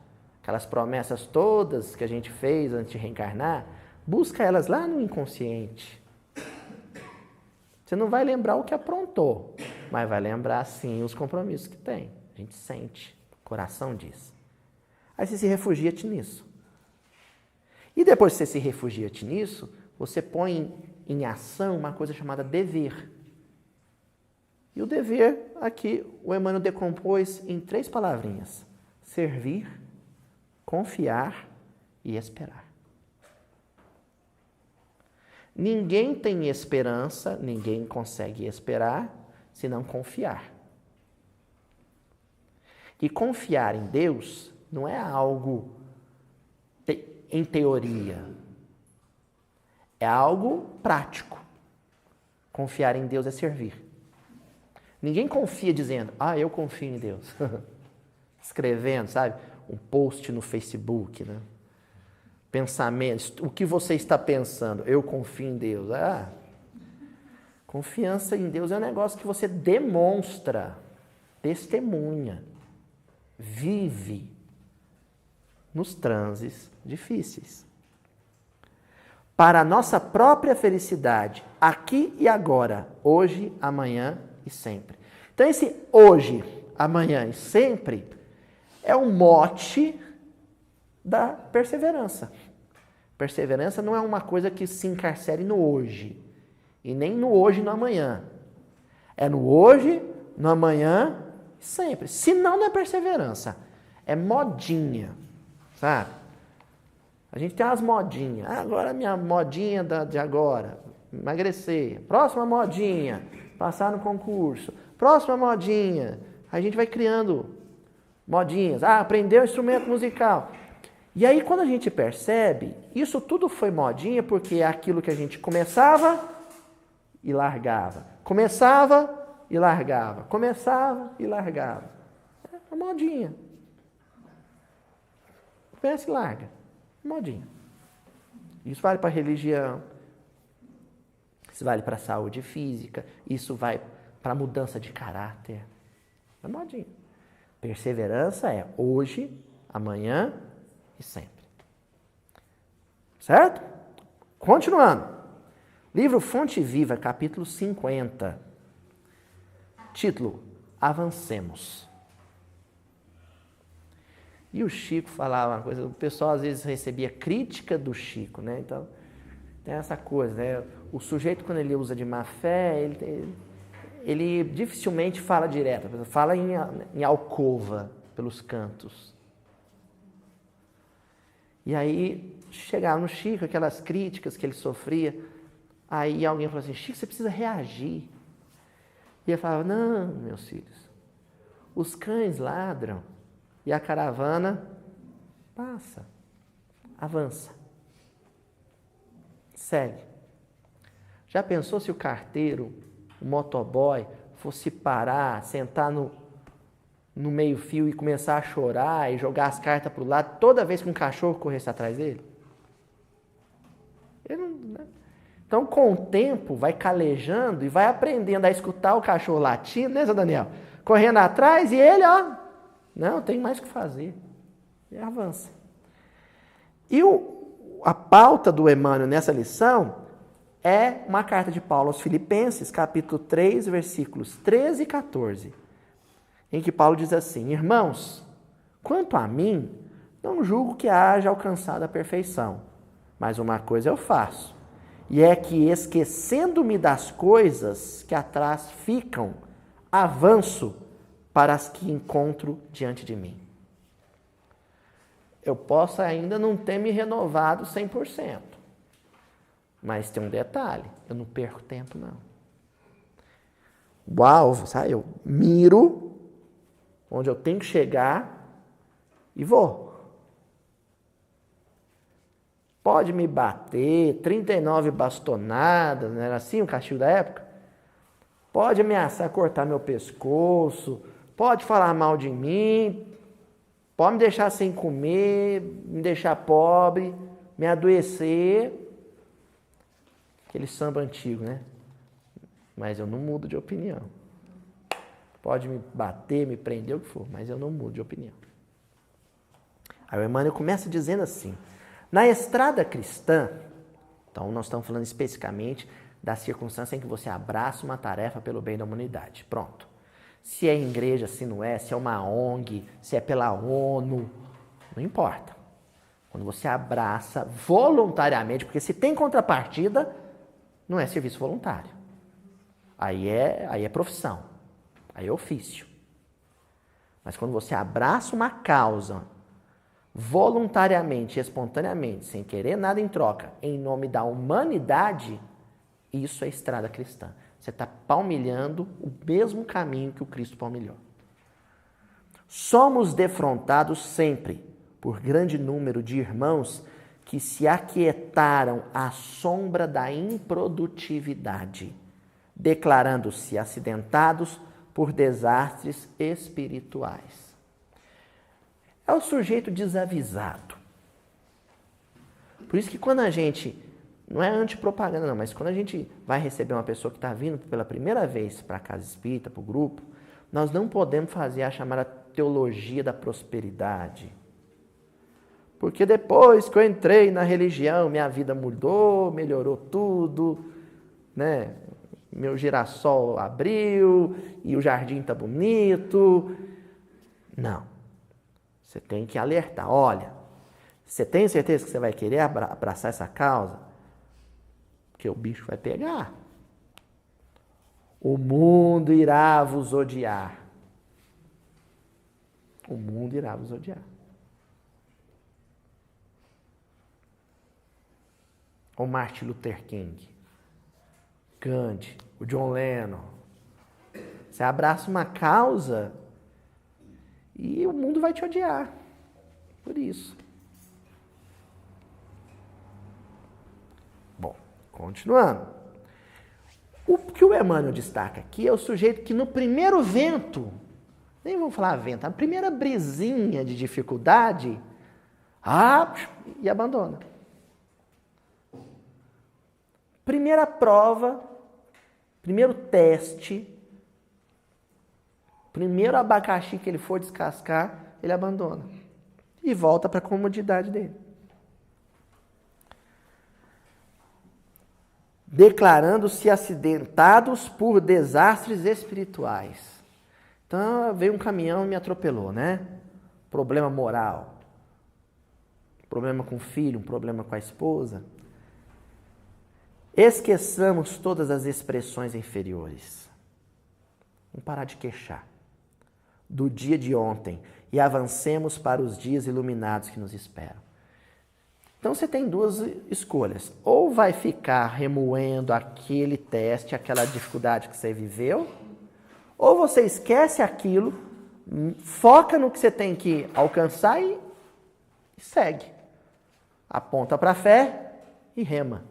Aquelas promessas todas que a gente fez antes de reencarnar? Busca elas lá no inconsciente. Você não vai lembrar o que aprontou, mas vai lembrar, sim, os compromissos que tem. A gente sente, o coração diz. Aí você se refugia-te nisso. E depois que você se refugia-te nisso, você põe em ação uma coisa chamada dever. E o dever, aqui, o Emmanuel decompôs em 3 palavrinhas. Servir, confiar e esperar. Ninguém tem esperança, ninguém consegue esperar, se não confiar. E confiar em Deus não é algo em teoria. É algo prático. Confiar em Deus é servir. Ninguém confia dizendo, eu confio em Deus. Escrevendo, sabe? Um post no Facebook, né? pensamentos, o que você está pensando? Eu confio em Deus. Confiança em Deus é um negócio que você demonstra, testemunha, vive nos transes difíceis. Para a nossa própria felicidade, aqui e agora, hoje, amanhã e sempre. Então esse hoje, amanhã e sempre é um mote da perseverança. Perseverança não é uma coisa que se encarcere no hoje, e nem no hoje e no amanhã. É no hoje, no amanhã e sempre. Se não, não é perseverança. É modinha, sabe? A gente tem umas modinhas. Agora a minha modinha de agora, emagrecer. Próxima modinha, passar no concurso. Próxima modinha. A gente vai criando modinhas. Aprender um instrumento musical. E aí quando a gente percebe, isso tudo foi modinha porque é aquilo que a gente começava e largava. Começava e largava. Começava e largava. É uma modinha. Começa e larga. Modinha. Isso vale para religião. Isso vale para a saúde física. Isso vai para a mudança de caráter. É modinha. Perseverança é hoje, amanhã e sempre. Certo? Continuando. Livro Fonte Viva, capítulo 50. Título: Avancemos. E o Chico falava uma coisa, o pessoal às vezes recebia crítica do Chico, né? Então, tem essa coisa, né? O sujeito, quando ele usa de má fé, ele dificilmente fala direto, fala em alcova, pelos cantos. E aí, chegava no Chico, aquelas críticas que ele sofria, aí alguém falou assim: Chico, você precisa reagir. E ele falava: não, meus filhos, os cães ladram e a caravana passa, avança, segue. Já pensou se o carteiro, o motoboy, fosse parar, sentar no meio-fio e começar a chorar e jogar as cartas para o lado toda vez que um cachorro corresse atrás dele? Ele não, né? Então, com o tempo, vai calejando e vai aprendendo a escutar o cachorro latindo, né, Zé Daniel? Correndo atrás e ele, não, tem mais o que fazer. E avança. E a pauta do Emmanuel nessa lição é uma carta de Paulo aos Filipenses, capítulo 3, versículos 13 e 14, em que Paulo diz assim: Irmãos, quanto a mim, não julgo que haja alcançado a perfeição, mas uma coisa eu faço, e é que, esquecendo-me das coisas que atrás ficam, avanço para as que encontro diante de mim. Eu posso ainda não ter me renovado 100%, mas tem um detalhe: eu não perco tempo, não. O alvo, sabe? Eu miro onde eu tenho que chegar e vou. Pode me bater, 39 bastonadas, não era assim o castigo da época? Pode ameaçar cortar meu pescoço, pode falar mal de mim, pode me deixar sem comer, me deixar pobre, me adoecer. Aquele samba antigo, né? Mas eu não mudo de opinião. Pode me bater, me prender, o que for, mas eu não mudo de opinião. Aí o Emmanuel começa dizendo assim: na estrada cristã, então nós estamos falando especificamente da circunstância em que você abraça uma tarefa pelo bem da humanidade. Pronto. Se é igreja, se não é, se é uma ONG, se é pela ONU, não importa. Quando você abraça voluntariamente, porque se tem contrapartida, não é serviço voluntário. Aí é profissão, aí é ofício. Mas quando você abraça uma causa voluntariamente, espontaneamente, sem querer nada em troca, em nome da humanidade, isso é estrada cristã. Você está palmilhando o mesmo caminho que o Cristo palmilhou. Somos defrontados sempre por grande número de irmãos que se aquietaram à sombra da improdutividade, declarando-se acidentados por desastres espirituais. É o sujeito desavisado. Por isso que quando a gente, não é antipropaganda não, mas quando a gente vai receber uma pessoa que está vindo pela primeira vez para a casa espírita, para o grupo, nós não podemos fazer a chamada teologia da prosperidade. Porque depois que eu entrei na religião, minha vida mudou, melhorou tudo, né? Meu girassol abriu e o jardim está bonito. Não. Você tem que alertar. Olha, você tem certeza que você vai querer abraçar essa causa? Porque o bicho vai pegar. O mundo irá vos odiar. O mundo irá vos odiar. O Martin Luther King, Gandhi, o John Lennon. Você abraça uma causa e o mundo vai te odiar. Por isso. Bom, continuando. O que o Emmanuel destaca aqui é o sujeito que no primeiro vento, nem vamos falar vento, a primeira brisinha de dificuldade, e abandona. Primeira prova, primeiro teste, primeiro abacaxi que ele for descascar, ele abandona. E volta para a comodidade dele. Declarando-se acidentados por desastres espirituais. Então, veio um caminhão e me atropelou, né? Problema moral. Problema com o filho, um problema com a esposa. Esqueçamos todas as expressões inferiores. Vamos parar de queixar do dia de ontem e avancemos para os dias iluminados que nos esperam. Então você tem duas escolhas. Ou vai ficar remoendo aquele teste, aquela dificuldade que você viveu, ou você esquece aquilo, foca no que você tem que alcançar e segue. Aponta para a fé e rema.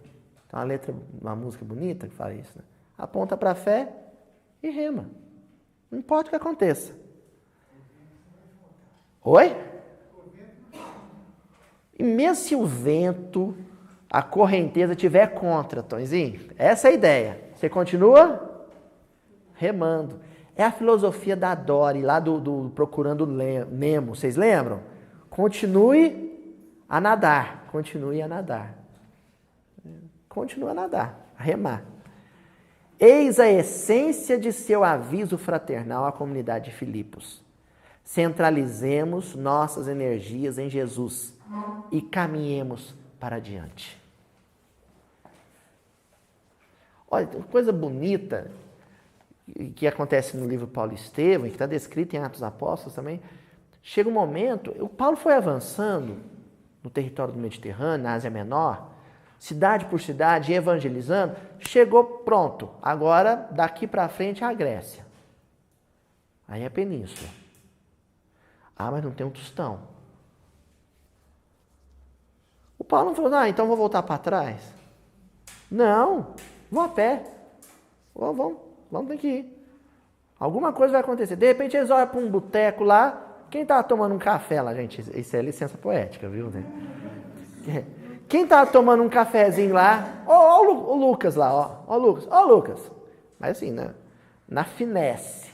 Tem uma letra, uma música bonita que fala isso, né? Aponta para a fé e rema. Não importa o que aconteça. Oi? E mesmo se o vento, a correnteza estiver contra, Tonzinho, essa é a ideia. Você continua remando. É a filosofia da Dory, lá do Procurando Nemo. Vocês lembram? Continue a nadar. Continue a nadar. Continua a nadar, a remar. Eis a essência de seu aviso fraternal à comunidade de Filipos. Centralizemos nossas energias em Jesus e caminhemos para adiante. Olha, uma coisa bonita que acontece no livro Paulo e Estevão, que está descrito em Atos dos Apóstolos também. Chega um momento, o Paulo foi avançando no território do Mediterrâneo, na Ásia Menor, cidade por cidade, evangelizando, chegou pronto. Agora, daqui para frente, é a Grécia. Aí é a península. Mas não tem um tostão. O Paulo não falou, então vou voltar para trás. Não, vou a pé. Vamos ter que ir. Alguma coisa vai acontecer. De repente eles olham para um boteco lá. Quem estava tomando um café lá, gente? Isso é licença poética, viu? Quem estava tomando um cafezinho lá? Ó o Lucas lá, ó. Ó Lucas. Mas assim, né? Na finesse.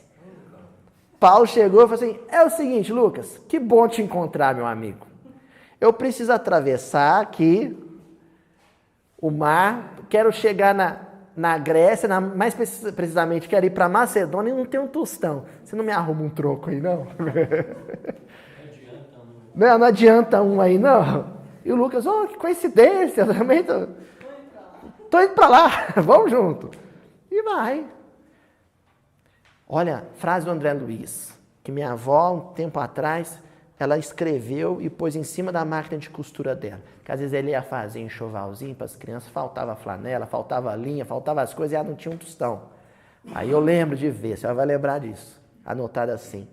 Paulo chegou e falou assim, é o seguinte, Lucas, que bom te encontrar, meu amigo. Eu preciso atravessar aqui o mar, quero chegar na Grécia, mais precisamente quero ir para Macedônia e não tem um tostão. Você não me arruma um troco aí, não? Não adianta um aí, não. E o Lucas, que coincidência, eu também tô indo para lá, vamos junto. E vai. Olha, frase do André Luiz, que minha avó, um tempo atrás, ela escreveu e pôs em cima da máquina de costura dela. Que às vezes ele ia fazer enxovalzinho para as crianças, faltava flanela, faltava linha, faltava as coisas e ela não tinha um tostão. Aí eu lembro de ver, você vai lembrar disso. Anotado assim,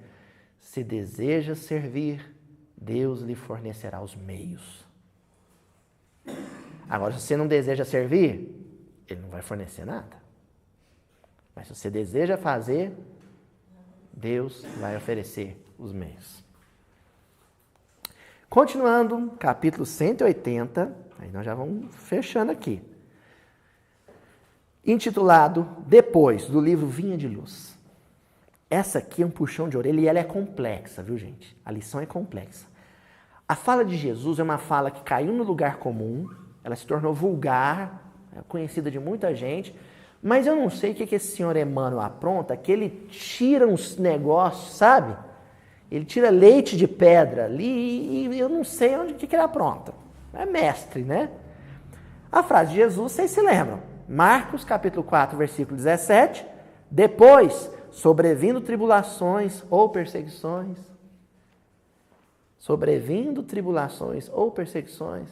se deseja servir, Deus lhe fornecerá os meios. Agora, se você não deseja servir, Ele não vai fornecer nada. Mas se você deseja fazer, Deus vai oferecer os meios. Continuando, capítulo 180, aí nós já vamos fechando aqui. Intitulado Depois, do livro Vinha de Luz. Essa aqui é um puxão de orelha e ela é complexa, viu, gente? A lição é complexa. A fala de Jesus é uma fala que caiu no lugar comum, ela se tornou vulgar, é conhecida de muita gente, mas eu não sei o que esse senhor Emmanuel apronta, que ele tira uns negócios, sabe? Ele tira leite de pedra ali e eu não sei onde que ele apronta. É mestre, né? A frase de Jesus, vocês se lembram? Marcos, capítulo 4, versículo 17. Depois, sobrevindo tribulações ou perseguições. Sobrevindo tribulações ou perseguições.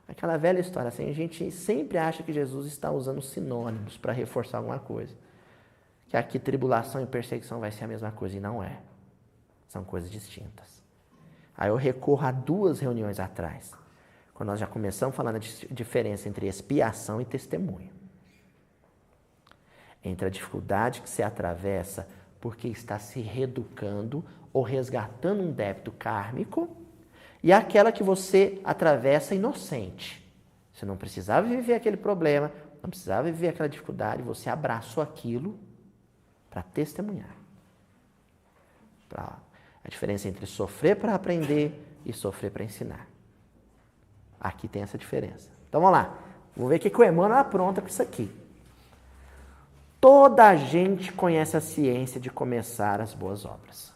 Aquela velha história, assim, a gente sempre acha que Jesus está usando sinônimos para reforçar alguma coisa. Que aqui tribulação e perseguição vai ser a mesma coisa, e não é. São coisas distintas. Aí eu recorro a 2 reuniões atrás, quando nós já começamos falando a diferença entre expiação e testemunho. Entre a dificuldade que se atravessa porque está se reeducando ou resgatando um débito kármico e aquela que você atravessa inocente. Você não precisava viver aquele problema, não precisava viver aquela dificuldade, você abraçou aquilo para testemunhar. A diferença entre sofrer para aprender e sofrer para ensinar. Aqui tem essa diferença. Então vamos lá. Vou ver o que o Emmanuel apronta com isso aqui. Toda a gente conhece a ciência de começar as boas obras.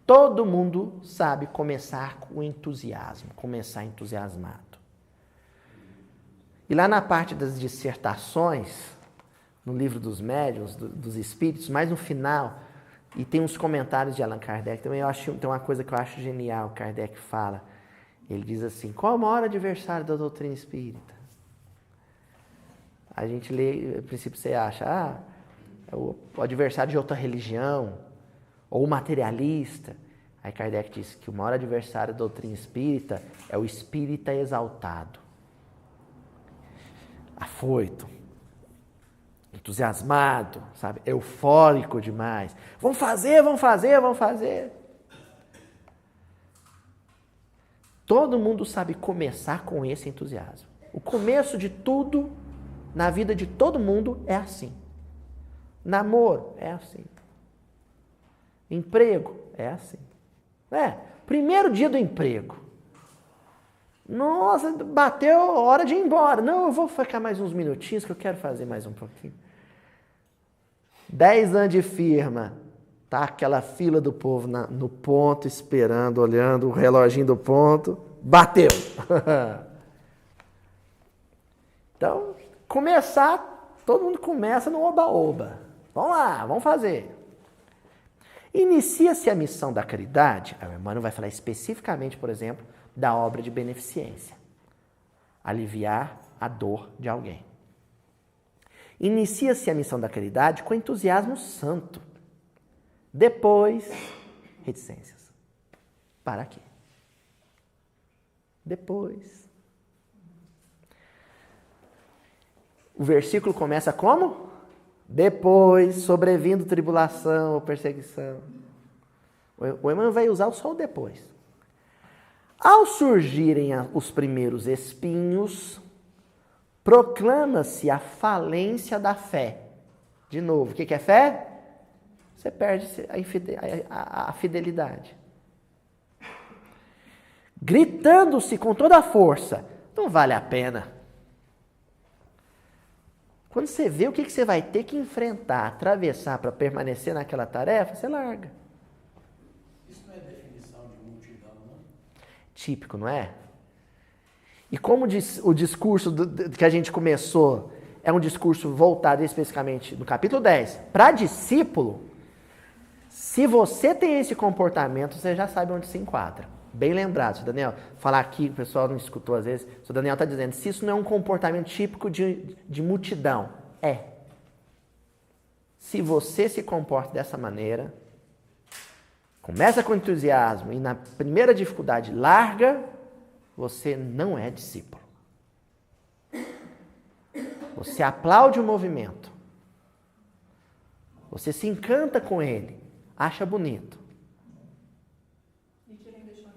Todo mundo sabe começar com entusiasmo, começar entusiasmado. E lá na parte das dissertações, no livro dos médiuns, dos espíritos, mais no final, e tem uns comentários de Allan Kardec, também tem uma coisa que eu acho genial, Kardec fala. Ele diz assim, qual é o maior adversário da doutrina espírita? A gente lê, a princípio você acha, é o adversário de outra religião, ou o materialista. Aí Kardec diz que o maior adversário da doutrina espírita é o espírita exaltado, afoito, entusiasmado, sabe? Eufórico demais. Vamos fazer, vamos fazer, vamos fazer. Todo mundo sabe começar com esse entusiasmo. O começo de tudo na vida de todo mundo é assim. Namoro é assim. Emprego é assim. Primeiro dia do emprego. Nossa, bateu a hora de ir embora. Não, eu vou ficar mais uns minutinhos que eu quero fazer mais um pouquinho. 10 anos de firma. Tá aquela fila do povo no ponto, esperando, olhando o reloginho do ponto. Bateu! Então, todo mundo começa no oba-oba. Vamos lá, vamos fazer. Inicia-se a missão da caridade. O Emmanuel vai falar especificamente, por exemplo, da obra de beneficência. Aliviar a dor de alguém. Inicia-se a missão da caridade com entusiasmo santo. Depois, reticências. Para quê? Depois. O versículo começa como? Depois, sobrevindo tribulação ou perseguição. O Emmanuel vai usar só o depois. Ao surgirem os primeiros espinhos, proclama-se a falência da fé. De novo, o que é fé? Você perde a fidelidade. Gritando-se com toda a força, não vale a pena. Quando você vê o que você vai ter que enfrentar, atravessar para permanecer naquela tarefa, você larga. Isso não é definição de multidão, não? Típico, não é? E como o discurso que a gente começou é um discurso voltado especificamente no capítulo 10, para discípulo, se você tem esse comportamento, você já sabe onde se enquadra. Bem lembrado, Sr. Daniel. Falar aqui, o pessoal não escutou às vezes. O Sr. Daniel está dizendo, se isso não é um comportamento típico de multidão, é. Se você se comporta dessa maneira, começa com entusiasmo e na primeira dificuldade larga, você não é discípulo. Você aplaude o movimento. Você se encanta com ele, acha bonito. E querem deixar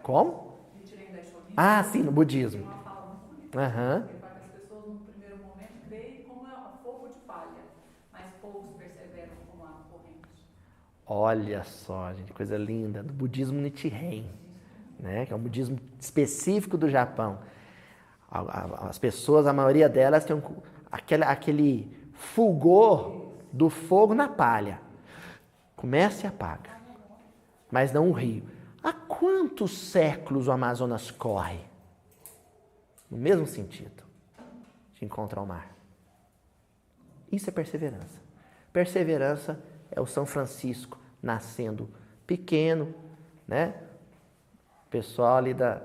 Como? Nichiren Daishonin. Ah, sim, no budismo. Tem uma fala muito bonita. Aham. Ele fala que as pessoas, no primeiro momento, creem como fogo de palha, mas poucos perseveram como a corrente. Olha só, gente, coisa linda. Do budismo Nichiren, né? Que é um budismo específico do Japão. As pessoas, a maioria delas, tem aquele fulgor do fogo na palha. Começa e apaga. Mas não o rio. Há quantos séculos o Amazonas corre? No mesmo sentido de encontrar o mar. Isso é perseverança. Perseverança é o São Francisco nascendo pequeno, né? O pessoal ali da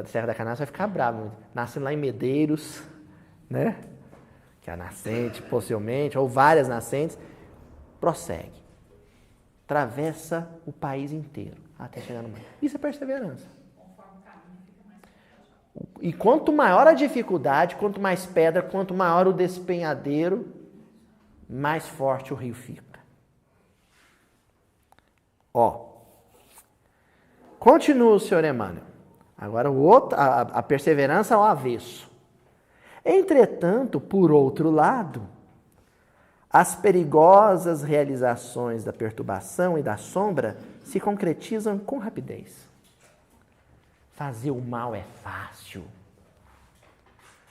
Serra da Canastra vai ficar bravo. Nascendo lá em Medeiros, né? Que é a nascente, possivelmente, ou várias nascentes, prossegue. Atravessa o país inteiro até chegar no mar. Isso é perseverança. Conforme o caminho fica mais perto. E quanto maior a dificuldade, quanto mais pedra, quanto maior o despenhadeiro, mais forte o rio fica. Ó. Continua o senhor Emmanuel. Agora a perseverança ao avesso. Entretanto, por outro lado, as perigosas realizações da perturbação e da sombra se concretizam com rapidez. Fazer o mal é fácil.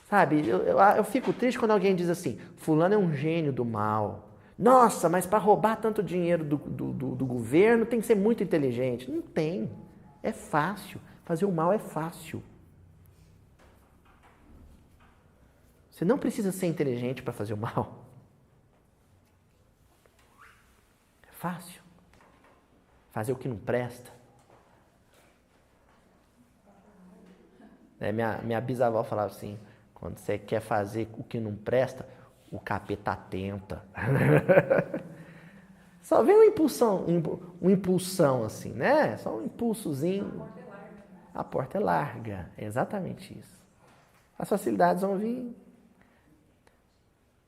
Sabe, eu fico triste quando alguém diz assim, fulano é um gênio do mal. Nossa, mas para roubar tanto dinheiro do governo tem que ser muito inteligente. Não tem. É fácil. Fazer o mal é fácil. Você não precisa ser inteligente para fazer o mal. É fácil. Fazer o que não presta. Minha bisavó falava assim, quando você quer fazer o que não presta, o capeta tenta. Só vem um impulsão assim, né? Só um impulsozinho. A porta é larga. É exatamente isso. As facilidades vão vir.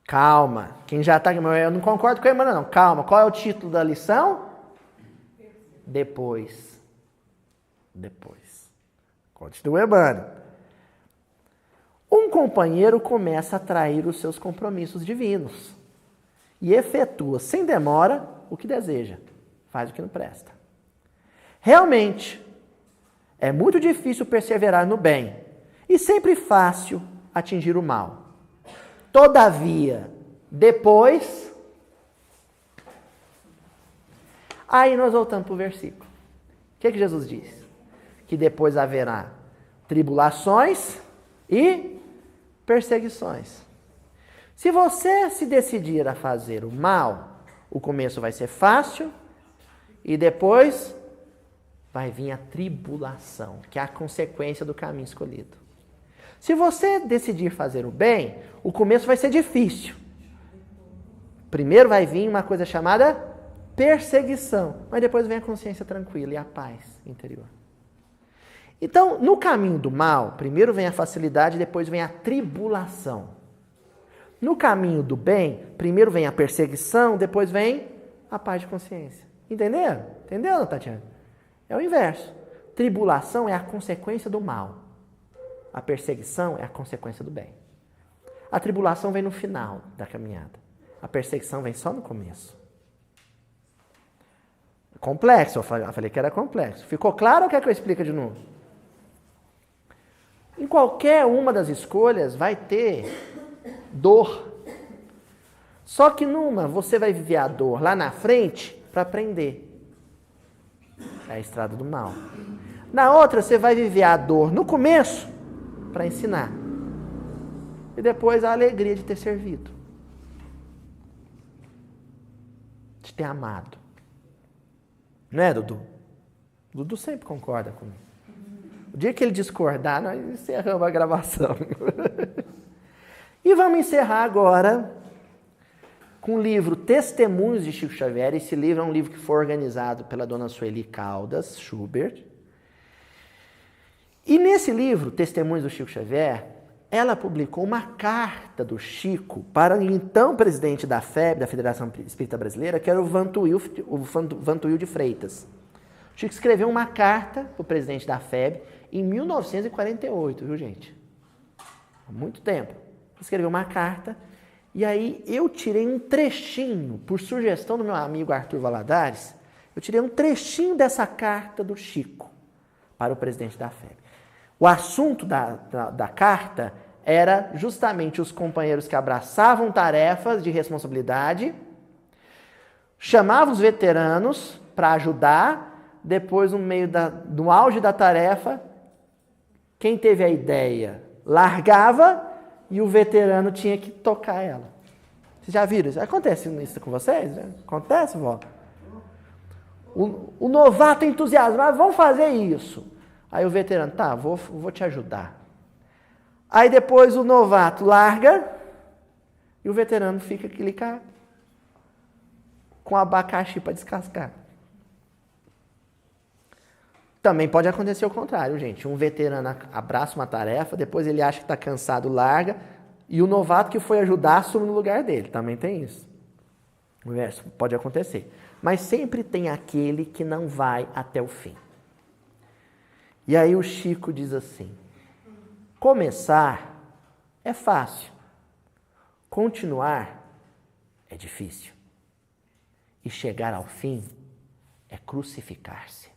Calma. Quem já está... Eu não concordo com a irmã, não. Calma. Qual é o título da lição? Depois. Continua, Emmanuel. Um companheiro começa a trair os seus compromissos divinos e efetua, sem demora, o que deseja. Faz o que não presta. Realmente, é muito difícil perseverar no bem e sempre fácil atingir o mal. Todavia, depois... Aí nós voltamos para o versículo. O que Jesus diz? Que depois haverá tribulações e perseguições. Se você se decidir a fazer o mal, o começo vai ser fácil e depois vai vir a tribulação, que é a consequência do caminho escolhido. Se você decidir fazer o bem, o começo vai ser difícil. Primeiro vai vir uma coisa chamada perseguição, mas depois vem a consciência tranquila e a paz interior. Então, no caminho do mal, primeiro vem a facilidade, depois vem a tribulação. No caminho do bem, primeiro vem a perseguição, depois vem a paz de consciência. Entenderam? Entendeu, Tatiana? É o inverso. Tribulação é a consequência do mal. A perseguição é a consequência do bem. A tribulação vem no final da caminhada. A perseguição vem só no começo. Complexo, eu falei que era complexo. Ficou claro ou quer que eu explique de novo? Em qualquer uma das escolhas vai ter dor. Só que numa você vai viver a dor lá na frente para aprender. É a estrada do mal. Na outra você vai viver a dor no começo para ensinar. E depois a alegria de ter servido. De ter amado. Não é, Dudu? Dudu sempre concorda comigo. O dia que ele discordar, nós encerramos a gravação. E vamos encerrar agora com o livro Testemunhos de Chico Xavier. Esse livro é um livro que foi organizado pela dona Sueli Caldas Schubert. E nesse livro, Testemunhos do Chico Xavier, ela publicou uma carta do Chico para o então presidente da FEB, da Federação Espírita Brasileira, que era o Vantuil de Freitas. O Chico escreveu uma carta para o presidente da FEB em 1948, viu, gente? Há muito tempo. Escreveu uma carta e aí eu tirei um trechinho, por sugestão do meu amigo Arthur Valadares, eu tirei um trechinho dessa carta do Chico para o presidente da FEB. O assunto da carta era justamente os companheiros que abraçavam tarefas de responsabilidade, chamavam os veteranos para ajudar, depois no auge da tarefa, quem teve a ideia largava e o veterano tinha que tocar ela. Vocês já viram isso? Acontece isso com vocês? Acontece, vó? O novato entusiasmado, vamos fazer isso. Aí o veterano, tá, vou te ajudar. Aí depois o novato larga e o veterano fica com abacaxi para descascar. Também pode acontecer o contrário, gente. Um veterano abraça uma tarefa, depois ele acha que está cansado, larga, e o novato que foi ajudar assume no lugar dele. Também tem isso. O inverso pode acontecer. Mas sempre tem aquele que não vai até o fim. E aí o Chico diz assim: começar é fácil, continuar é difícil. E chegar ao fim é crucificar-se.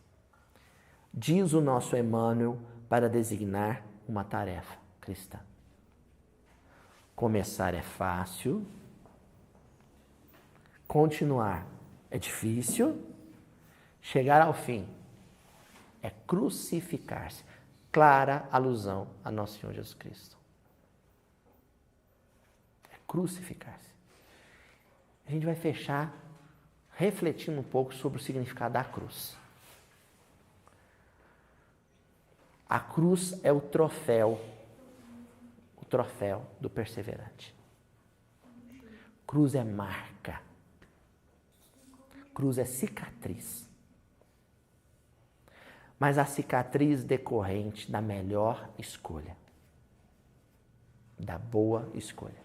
Diz o nosso Emmanuel para designar uma tarefa cristã. Começar é fácil, continuar é difícil, chegar ao fim é crucificar-se. Clara alusão a Nosso Senhor Jesus Cristo. É crucificar-se. A gente vai fechar refletindo um pouco sobre o significado da cruz. A cruz é o troféu do perseverante. Cruz é marca. Cruz é cicatriz. Mas a cicatriz decorrente da melhor escolha. Da boa escolha.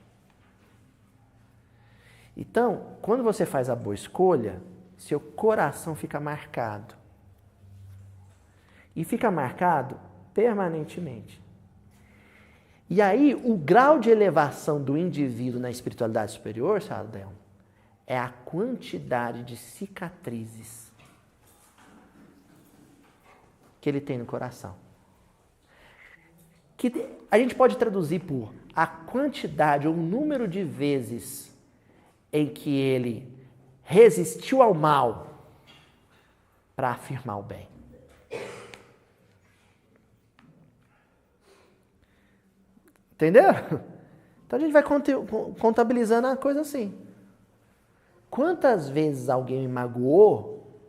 Então, quando você faz a boa escolha, seu coração fica marcado. E fica marcado permanentemente. E aí, o grau de elevação do indivíduo na espiritualidade superior, Salomão, é a quantidade de cicatrizes que ele tem no coração. Que a gente pode traduzir por a quantidade ou o número de vezes em que ele resistiu ao mal para afirmar o bem. Entendeu? Então a gente vai contabilizando a coisa assim. Quantas vezes alguém me magoou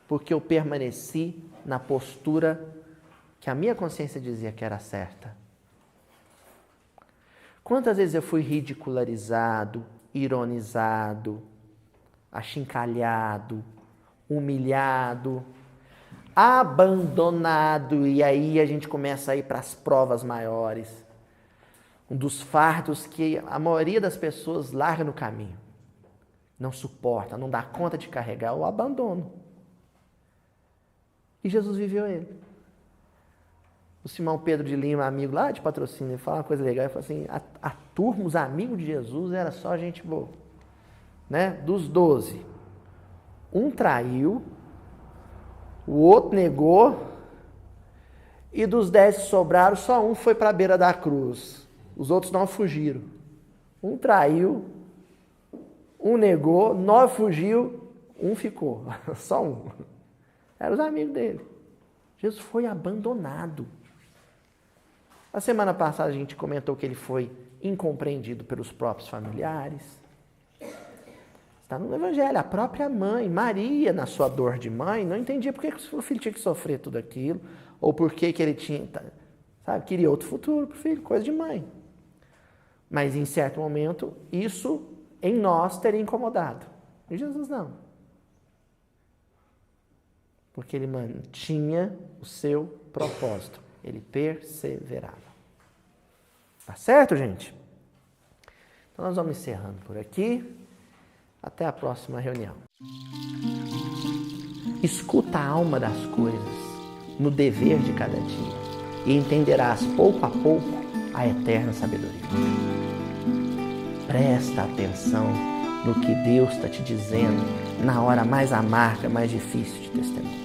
porque eu permaneci na postura que a minha consciência dizia que era certa? Quantas vezes eu fui ridicularizado, ironizado, achincalhado, humilhado, abandonado, e aí a gente começa a ir para as provas maiores. Um dos fardos que a maioria das pessoas larga no caminho. Não suporta, não dá conta de carregar, o abandono. E Jesus viveu ele. O Simão Pedro de Lima, amigo lá de Patrocínio, ele fala uma coisa legal, ele fala assim, a turma, os amigos de Jesus, era só gente boa. Né? Dos 12, um traiu, o outro negou, e dos 10 que sobraram, só um foi para a beira da cruz. Os outros 9 fugiram. Um traiu, um negou, 9 fugiu, um ficou. Só um. Eram os amigos dele. Jesus foi abandonado. A semana passada a gente comentou que ele foi incompreendido pelos próprios familiares. Está no Evangelho. A própria mãe, Maria, na sua dor de mãe, não entendia por que o filho tinha que sofrer tudo aquilo, ou por que ele tinha, sabe, queria outro futuro para o filho, coisa de mãe. Mas em certo momento, isso em nós teria incomodado. E Jesus não. Porque ele mantinha o seu propósito. Ele perseverava. Tá certo, gente? Então nós vamos encerrando por aqui. Até a próxima reunião. Escuta a alma das coisas no dever de cada dia e entenderás pouco a pouco a eterna sabedoria. Presta atenção no que Deus está te dizendo na hora mais amarga, mais difícil de testemunhar.